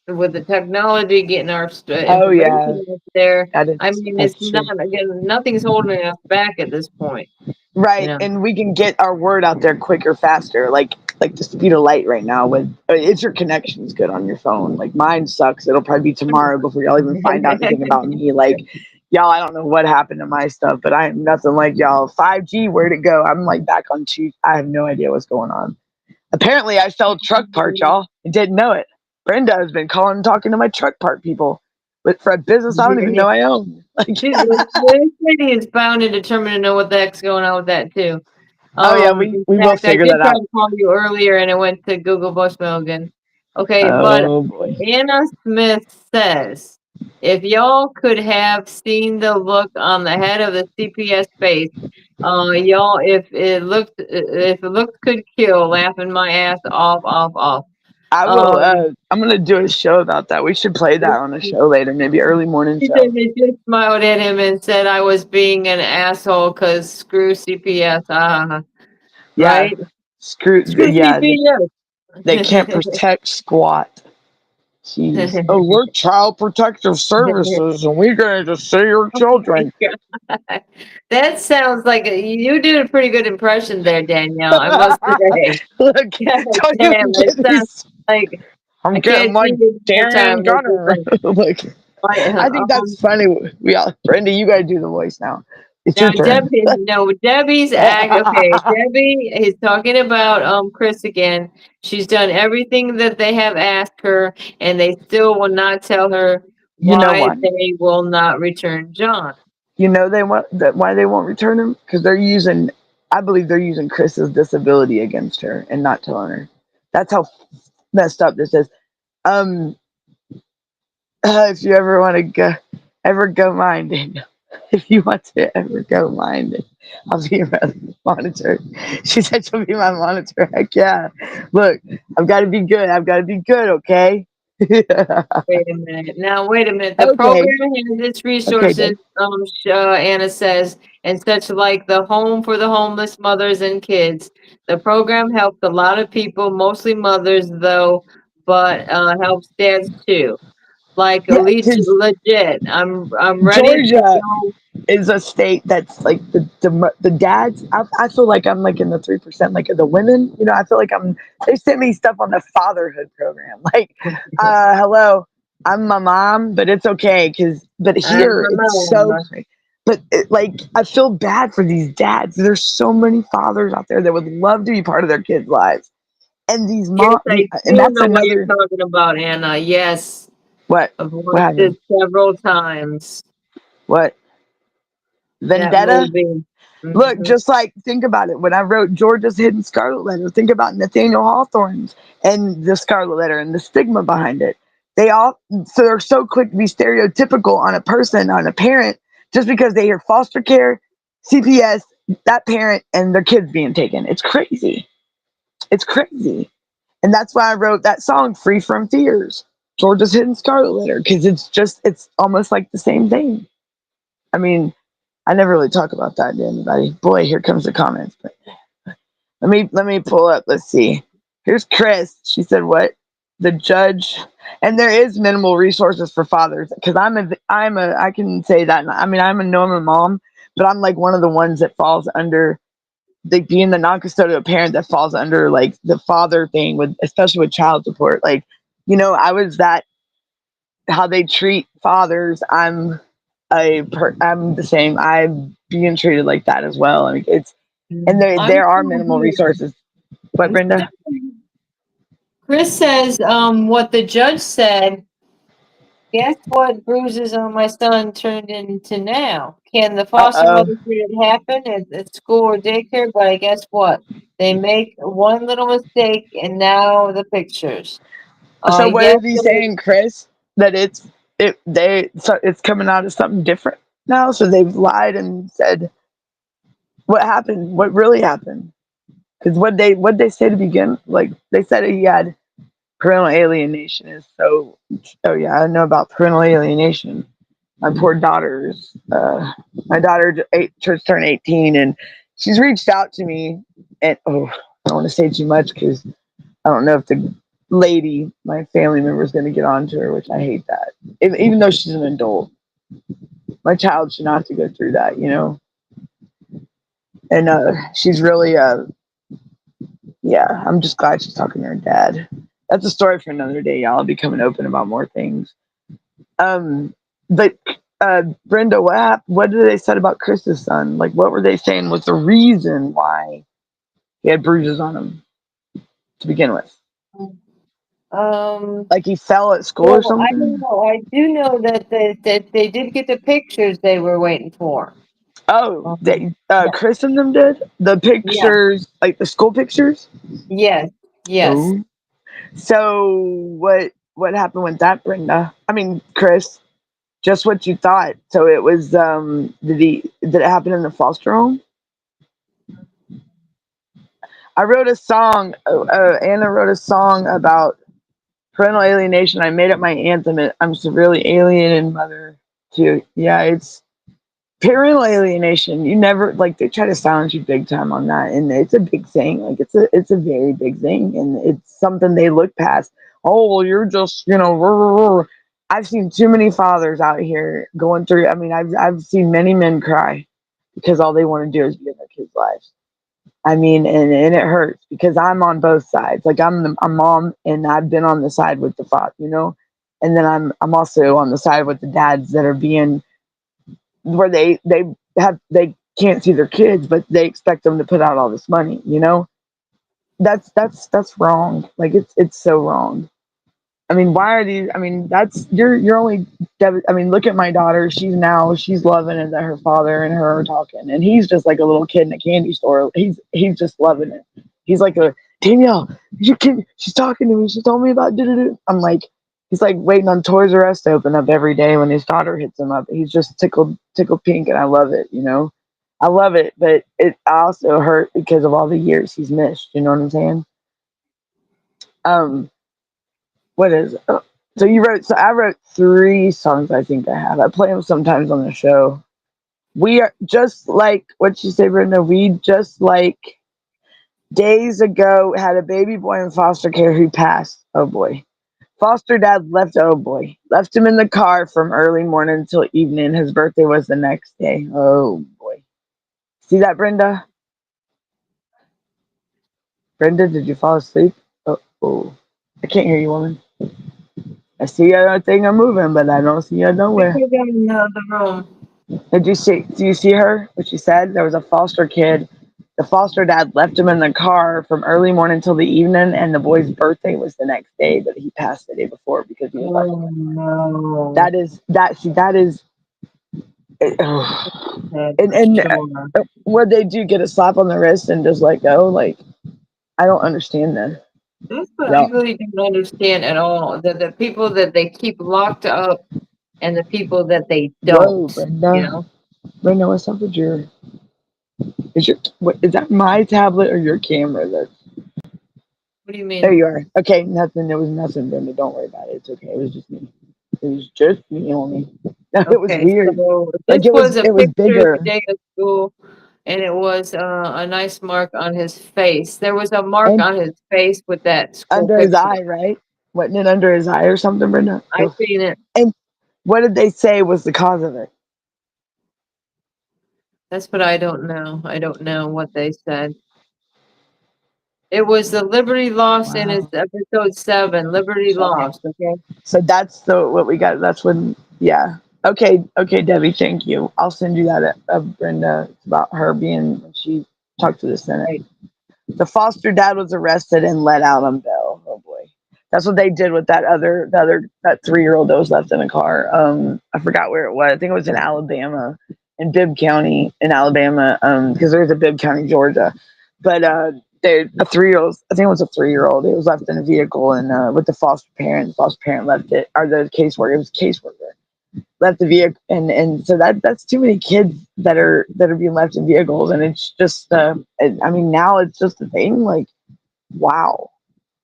with the technology, getting our oh yeah, information out there. I mean, it's that's not true. again, nothing's holding us back at this point. You Right, know. and we can get our word out there quicker, faster. Like the speed of light right now. With it's your connection's good on your phone. Like mine sucks. It'll probably be tomorrow before y'all even find out anything about me. Like y'all, I don't know what happened to my stuff, but I am nothing like y'all. 5G, where'd it go? I'm like back on two. I have no idea what's going on. Apparently, I sell truck parts, y'all. I didn't know it. Brenda has been calling and talking to my truck part people, but for a business I don't even know I own. Like, This lady is bound and determined to know what the heck's going on with that too. oh yeah, In we will fact, I figure did that try out. to call you earlier and it went to Google voicemail again. Okay, but Oh boy. Anna Smith says, if y'all could have seen the look on the head of the CPS face, y'all, if it looked could kill, laughing my ass off. I will. Um, I'm gonna do a show about that. We should play that on a show later, maybe early morning she said show. they just smiled at him and said I was being an asshole because screw CPS. Yeah, Right? screw. Screw Yeah, CPS. they can't protect squat. Jeez. Oh, we're child protective services, and we're gonna just see your Oh my children. God. That sounds like you did a pretty good impression there, Danielle. I must say. Look, God don't damn, even it get me. sounds like I'm I getting can't see like you the whole Darren time. It's just Gunner. Look, like, I think that's funny. We all, Brenda, you gotta do the voice now. It's now your turn. Debbie's act. Okay, Debbie is talking about Chris again. She's done everything that they have asked her, and they still will not tell her You know why why? they will not return John. You know they want that why they won't return him because they're using. I believe they're using Chris's disability against her and not telling her. That's how messed up this is. Um, if you ever go minding, if you want to ever go minding, I'll be your monitor. She said she'll be my monitor. Heck yeah! Look, I've got to be good. I've got to be good. Okay. Wait a minute. Now, wait a minute. The Okay. program has its Okay, resources, babe. Anna says, and such like the Home for the Homeless Mothers and Kids. The program helped a lot of people, mostly mothers, though, but helps dads too. Like Yeah, because legit. I'm ready to Georgia go. is a state that's like the dads. I feel like I'm like in the 3%, like the women. You know, I feel like I'm. They sent me stuff on the fatherhood program. Like, hello, I'm my mom, but it's okay but I'm here a it's so. mom. But like, I feel bad for these dads. There's so many fathers out there that would love to be part of their kids' lives, and Yes, I and do that's know what you're another talking about, Anna. Yes, what I've what watched it happened? several times. What That vendetta? movie. Look, Mhm. just like think about it. When I wrote Georgia's Hidden Scarlet Letter, think about Nathaniel Hawthorne's and the Scarlet Letter and the stigma behind it. They're so quick to be stereotypical on a person, on a parent, just because they hear foster care, CPS, that parent, and their kids being taken. It's crazy. It's crazy. And that's why I wrote that song, Free from Fears, Georgia's Hidden Scarlet Letter, because it's almost like the same thing. I mean, I never really talk about that to anybody. Boy, here comes the comments. But let me pull up. Let's see. Here's Chris. She said, "What? The judge?" And there is minimal resources for fathers because I can say that. I mean, I'm a normal mom, but I'm like one of the ones that falls under like being the non-custodial parent that falls under like the father thing with especially with child support. Like, I was that how they treat fathers. I'm the same. I'm being treated like that as well. I mean, and I'm there are still minimal here. resources. What, I'm still Brenda? here. Chris says, what the judge said, guess what bruises on my son turned into now? Can the Uh foster oh. mother see it happen at school or daycare? But I guess what? They make one little mistake and now the pictures. So what is he Yesterday, saying, Chris? That it's coming out as something different now. So they've lied and said what happened, what really happened. Because what they say to begin, like they said he had parental alienation. Is so yeah, I know about parental alienation. My poor daughter's my daughter just turned 18, and she's reached out to me, and oh, I don't want to say too much because I don't know if the lady, my family member, is going to get on to her, which I hate that. Even though she's an adult, my child should not have to go through that, you know. And she's really yeah, I'm just glad she's talking to her dad. That's a story for another day, y'all. I'll be coming open about more things. But Brenda, what did they said about Chris's son? Like, what were they saying was the reason why he had bruises on him to begin with? Um, Like he fell at school or well, I don't something? know. I do know that they did get the pictures they were waiting for. Oh, they Yeah, Chris and them did the yeah, pictures, like the school pictures. yes, yes. Oh, so what happened with that, Brenda? I mean, Chris. Just what you thought. So it was. Did it happen in the foster home? I wrote a song. Anna wrote a song about parental alienation. I made it my anthem. I'm severely alienated mother too. Yeah, it's parental alienation. You never like they try to silence you big time on that, and it's a big thing. Like it's a very big thing, and it's something they look past. Oh well, you're just rah, rah, rah. I've seen too many fathers out here going through. I mean, I've seen many men cry because all they want to do is be in their kids' lives. I mean, and it hurts because I'm on both sides. Like I'm mom, and I've been on the side with the father, and then I'm also on the side with the dads that are being where they can't see their kids, but they expect them to put out all this money. That's wrong. Like it's so wrong. I mean, why are these? I mean, that's you're only. I mean, look at my daughter. She's loving it that her father and her are talking, and he's just like a little kid in a candy store. He's just loving it. He's like a Danielle. You can. She's talking to me. She told me about. I'm like, he's like waiting on Toys R Us to open up every day when his daughter hits him up. He's just tickled pink, and I love it. I love it, but it also hurt because of all the years he's missed. You know what I'm saying? Um what is it? So I wrote 3 songs. I think I have. I play them sometimes on the show. We are just like what you say, Brenda. We just like days ago had a baby boy in foster care who passed. Oh boy. Foster dad left him in the car from early morning until evening. His birthday was the next day. Oh boy. See that, Brenda? Brenda, did you fall asleep? Oh. I can't hear you, woman. I see a thing I'm moving, but I don't see you We nowhere. put them in the room. Do you see her? What she said? There was a foster kid. The foster dad left him in the car from early morning till the evening, and the boy's birthday was the next day, but he passed the day before because he was left in Oh the car. no, That is that. See, that is. And that's for and sure. what they do get a slap on the wrist and just let go. Like I don't understand that. That's what I Yeah. really don't understand at all. The people that they keep locked up and the people that they Whoa, don't. You Brenda. know, Brenda, what's up with your? Is that my tablet or your camera? what do you There mean? you are. Okay, nothing. There was nothing, Brenda. Don't worry about it. It's okay. It was just me. It was just me only. It was Okay, weird. so Like this it was. was a It was picture of the bigger day of school, and it was a nice mark on his face. There was a mark and on his face with that school under his picture. eye, right? Wasn't it under his eye or something, Brenda? I Ugh. seen it. And what did they say was the cause of it? That's what I don't know. I don't know what they said. It was the Liberty Lost in his Wow. episode 7, Liberty Sorry. Lost, okay? So that's what we got. That's when. Yeah. Okay. Okay, Debbie. Thank you. I'll send you that Brenda. It's about her being when she talked to the Senate. Right. The foster dad was arrested and let out on bail. Oh boy, that's what they did with that 3-year-old that was left in a car. I forgot where it was. I think it was in Alabama, in Bibb County in Alabama. Because there's a Bibb County, Georgia, but a 3-year-old. I think it was a 3-year-old. It was left in a vehicle and with the foster parent. The foster parent left it, or the caseworker. It was a caseworker. left the vehicle, and so that's too many kids that are being left in vehicles, and it's just I mean, now it's just a thing. Like, wow,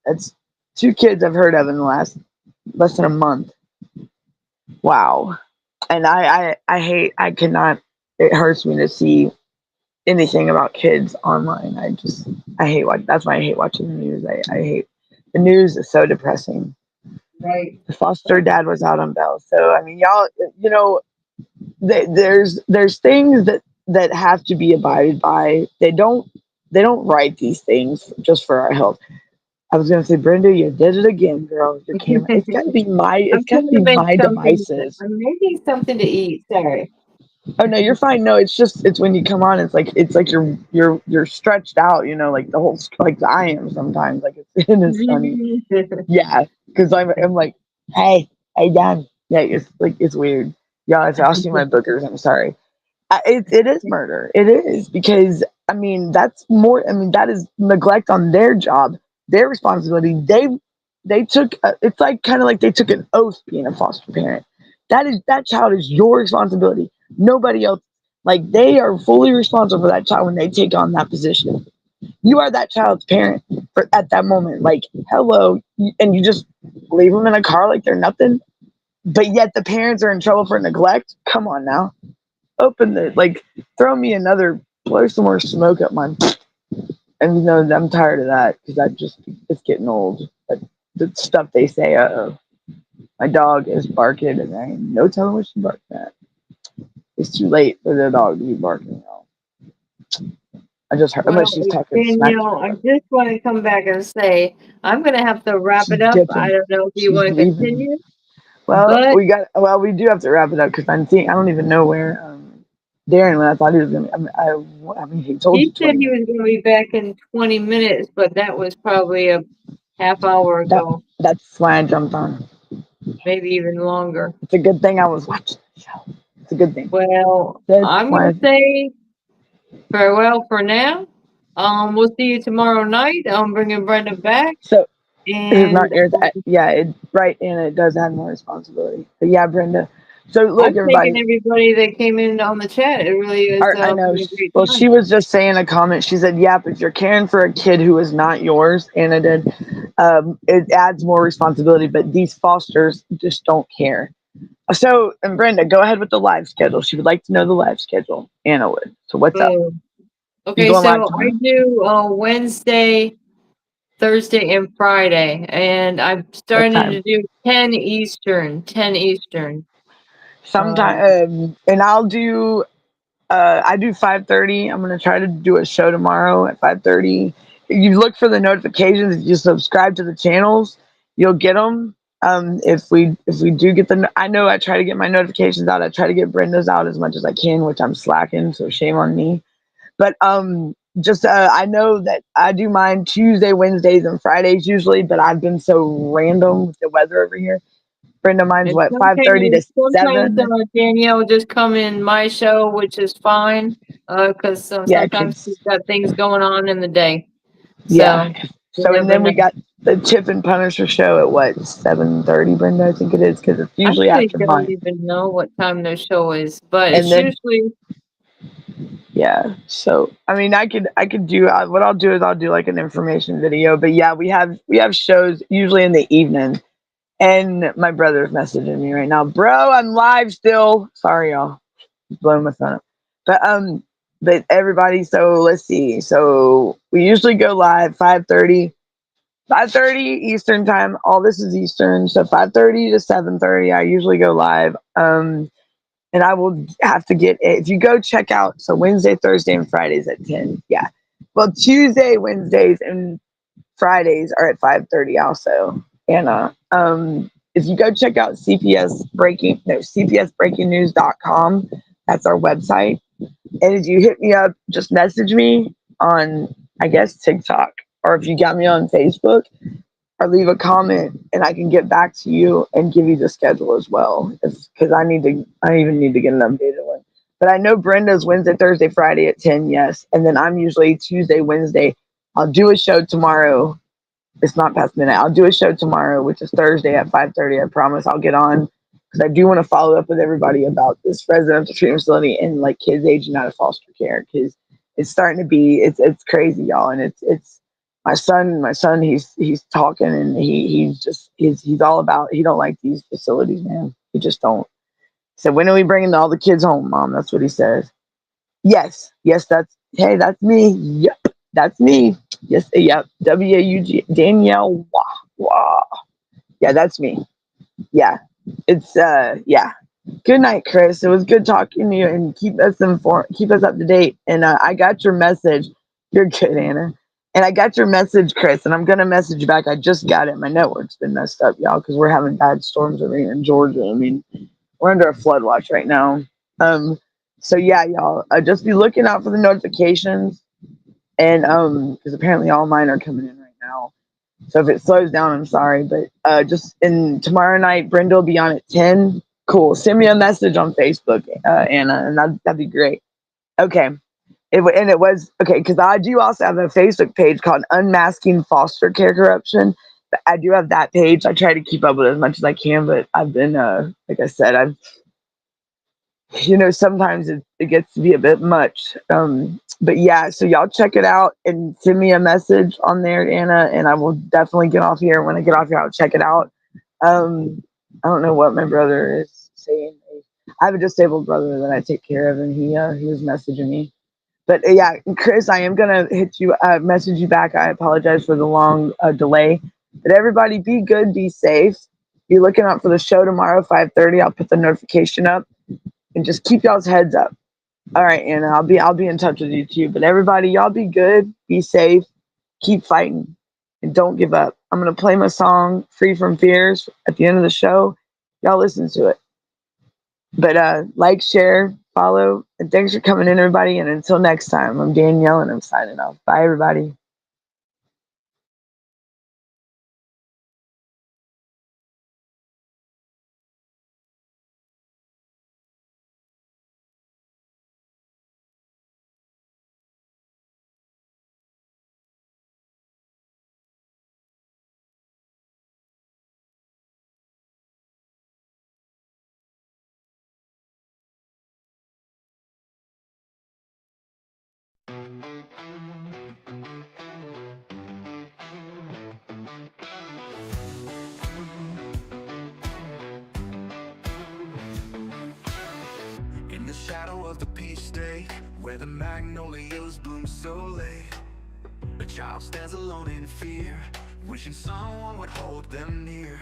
that's 2 kids I've heard of in the last less than a month. Wow. And I hate, I cannot, it hurts me to see anything about kids online. I hate that's why I hate watching the news. I hate the news is so depressing. Right. The foster dad was out on bail. So I mean, y'all, you know, there's things that have to be abided by. They don't write these things just for our health. I was gonna say, Brenda, you did it again, girl. Your camera. It's got to be my. It's I'm got trying to to be make my something. devices. I'm making something to eat. Sorry. Oh no, you're fine. No, it's when you come on. It's like you're stretched out. You know, like the whole like I am sometimes. Like it's funny. Yeah, because I'm like, hey, Dan. Yeah, it's like it's weird. Yeah, if y'all see my bookers, I'm sorry. It is murder. It is because I mean that's more. I mean that is neglect on their job, their responsibility. They took. It's like kind of like they took an oath being a foster parent. That child is your responsibility. Nobody else. Like they are fully responsible for that child when they take on that position. You are that child's parent for at that moment. Like hello, and you just leave them in a car like they're nothing. But yet the parents are in trouble for neglect. Come on now, open the like throw me another blow some more smoke up my and you know I'm tired of that because it's getting old. But the stuff they say, my dog is barking and I ain't no telling what she barked at. It's too late for the dog to be barking now. I just heard unless Well, she's talking smack to Danielle, her I dog. just want to come back and say I'm going to have to wrap She's it up. I dipping. don't know if you She's want to leaving. continue, Well, but we do have to wrap it up because I'm seeing I don't even know where Darren when I thought he was gonna I mean he told you he said 20 he minutes. was going to be back in 20 minutes, but that was probably a half hour That ago, that's why I jumped on. maybe even longer. It's a good thing I was watching the show. It's a good thing. Well, That's I'm going why. to say farewell for now. We'll see you tomorrow night. I'm bringing Brenda back, So it's not and yours. Yeah, right, and it does have more responsibility. But yeah, Brenda. So look, I'm thanking everybody. everybody that came in on the chat. It really is I know. been a great Well, time. she was just saying a comment. She said, "Yep, if you're caring for a kid who is not yours, Anna did, it adds more responsibility. But these fosters just don't care." So, and Brenda, go ahead with the live schedule. She would like to know the live schedule. Anna would. So, what's up? Boom. You Okay, going live so I tomorrow? do Wednesday, Thursday, and Friday, and I'm What starting time? to do 10 Eastern. 10 Eastern. Um, Sometime, and I do 5:30. I'm gonna try to do a show tomorrow at 5:30. You look for the notifications. If you subscribe to the channels, you'll get them. If we do get I know I try to get my notifications out. I try to get Brenda's out as much as I can, which I'm slacking. So shame on me. But just I know that I do mine Tuesday, Wednesdays, and Fridays usually. But I've been so random with the weather over here. Brenda, mine's and what 5:30 to sometimes 7. Danielle will just come in my show, which is fine, because Yeah, sometimes she's kids. got things going on in the day. Yeah. So you So and never then we know. got the Chip and Punisher show at what 7:30, Brenda, I think it is, because it's I usually really after don't mine. even know what time their show is, but And it's then usually yeah, so I mean, I could do what I'll do is I'll do like an information video. But yeah, we have shows usually in the evening. And my brother's messaging me right now, bro. I'm live still. Sorry, y'all. Just blowing my phone up. But everybody. So let's see. So we usually go live 5:30. 5:30 Eastern time. All this is Eastern, so 5:30 to 7:30. I usually go live. And I will have to get it. If you go check out, so Wednesday, Thursday, and Fridays at 10. Yeah. Well, Tuesday, Wednesdays, and Fridays are at 5:30 also. And if you go check out cpsbreakingnews.com, that's our website. And if you hit me up, just message me on, I guess, TikTok, or if you got me on Facebook, or leave a comment and I can get back to you and give you the schedule as well. Because I even need to get an updated one. But I know Brenda's Wednesday, Thursday, Friday at 10, yes. And then I'm usually Tuesday, Wednesday. I'll do a show tomorrow. It's not past midnight. I'll do a show tomorrow, which is Thursday at 5:30. I promise I'll get on because I do want to follow up with everybody about this residential treatment facility and like kids aging out of foster care, because it's starting to be it's crazy, y'all, and it's my son he's talking, and he's all about, he don't like these facilities, man. He just don't. He said, when are we bringing all the kids home, Mom? That's what he says. Yes, that's me. Yep, that's me. Yes, yep. WAUG Danielle. Wah, wah. Yeah, that's me. Yeah, it's yeah. Good night, Chris. It was good talking to you, and keep us informed, keep us up to date. And I got your message. You're good, Anna. And I got your message, Chris, and I'm gonna message you back. I just got it. My network's been messed up, y'all, because we're having bad storms over here in Georgia. I mean, we're under a flood watch right now. So yeah, y'all, just be looking out for the notifications, and because apparently all mine are coming in right now. So if it slows down, I'm sorry, but just in tomorrow night, Brenda will be on at 10. Cool. Send me a message on Facebook, Anna, and that'd be great. Okay. It was okay, because I do also have a Facebook page called Unmasking Foster Care Corruption. I do have that page. I try to keep up with it as much as I can, but I've been, like I said, sometimes it gets to be a bit much. But yeah, so y'all check it out and send me a message on there, Anna, and I will definitely get off here. When I get off here, I'll check it out. I don't know what my brother is saying. I have a disabled brother that I take care of, and he was messaging me. But yeah, Chris, I am gonna message you back. I apologize for the long delay. But everybody, be good, be safe. Be looking out for the show tomorrow, 5:30. I'll put the notification up, and just keep y'all's heads up. All right, Anna, I'll be in touch with you too. But everybody, y'all be good, be safe, keep fighting, and don't give up. I'm gonna play my song "Free from Fears" at the end of the show. Y'all listen to it. But like, share, follow, and thanks for coming in, everybody. And until next time, I'm Danielle, and I'm signing off. Bye, everybody. In the shadow of the peach state, where the magnolias bloom so late, a child stands alone in fear, wishing someone would hold them near.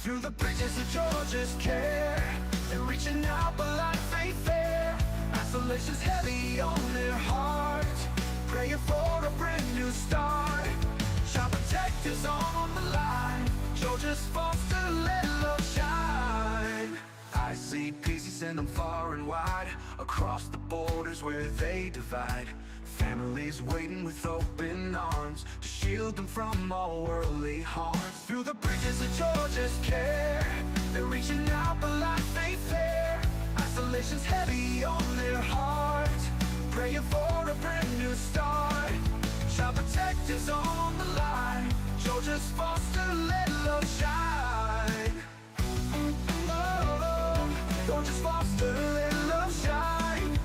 Through the bridges of Georgia's care, they're reaching out but life ain't fair. Isolation's heavy on their heart, praying for a brand new start. Child protectors on the line, Georgia's foster, let love shine. I see peace, you send them far and wide, across the borders where they divide. Families waiting with open arms to shield them from all worldly harm. Through the bridges of Georgia's care, they're reaching out but life ain't fair. Isolation's heavy on their heart, praying for a brand new start. Child protectors on the line, Georgia's foster, let love shine. Oh, Georgia's foster, let love shine.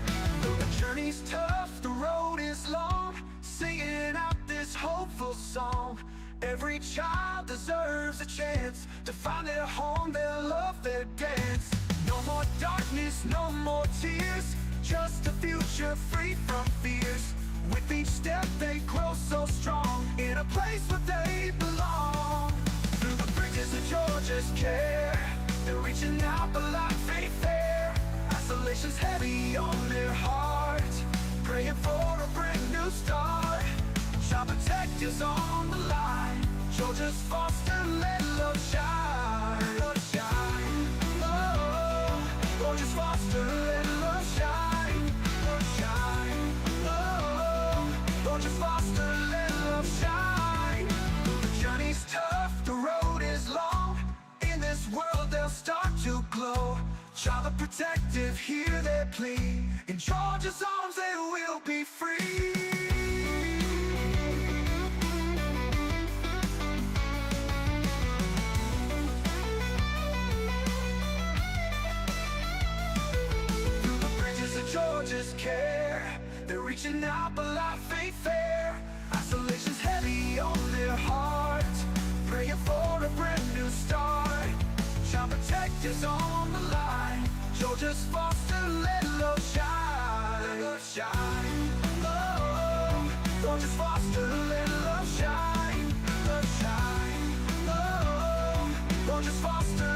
Though the journey's tough, the road is long, singing out this hopeful song. Every child deserves a chance to find their home, their love, their dance. No more darkness, no more tears, just a future free from fears. With each step they grow so strong, in a place where they belong. Through the bridges of Georgia's care, they're reaching out but life ain't fair. Isolation's heavy on their heart, praying for a brand new start. Child protectors on the line, Georgia's foster, let love shine. Love shine. Oh, Georgia's foster, let love shine. Love shine. Oh, Georgia's foster, let love shine. The journey's tough, the road is long, in this world they'll start to glow. Child protective, hear their plea, in Georgia's arms they will be free. just care. They're reaching out, but life ain't fair. Isolation's heavy on their hearts, praying for a brand new start. Child protectors on the line, Georgia's foster, let love shine. Let love shine. Oh, Georgia's foster, let love shine. Love shine. Oh, Georgia's foster.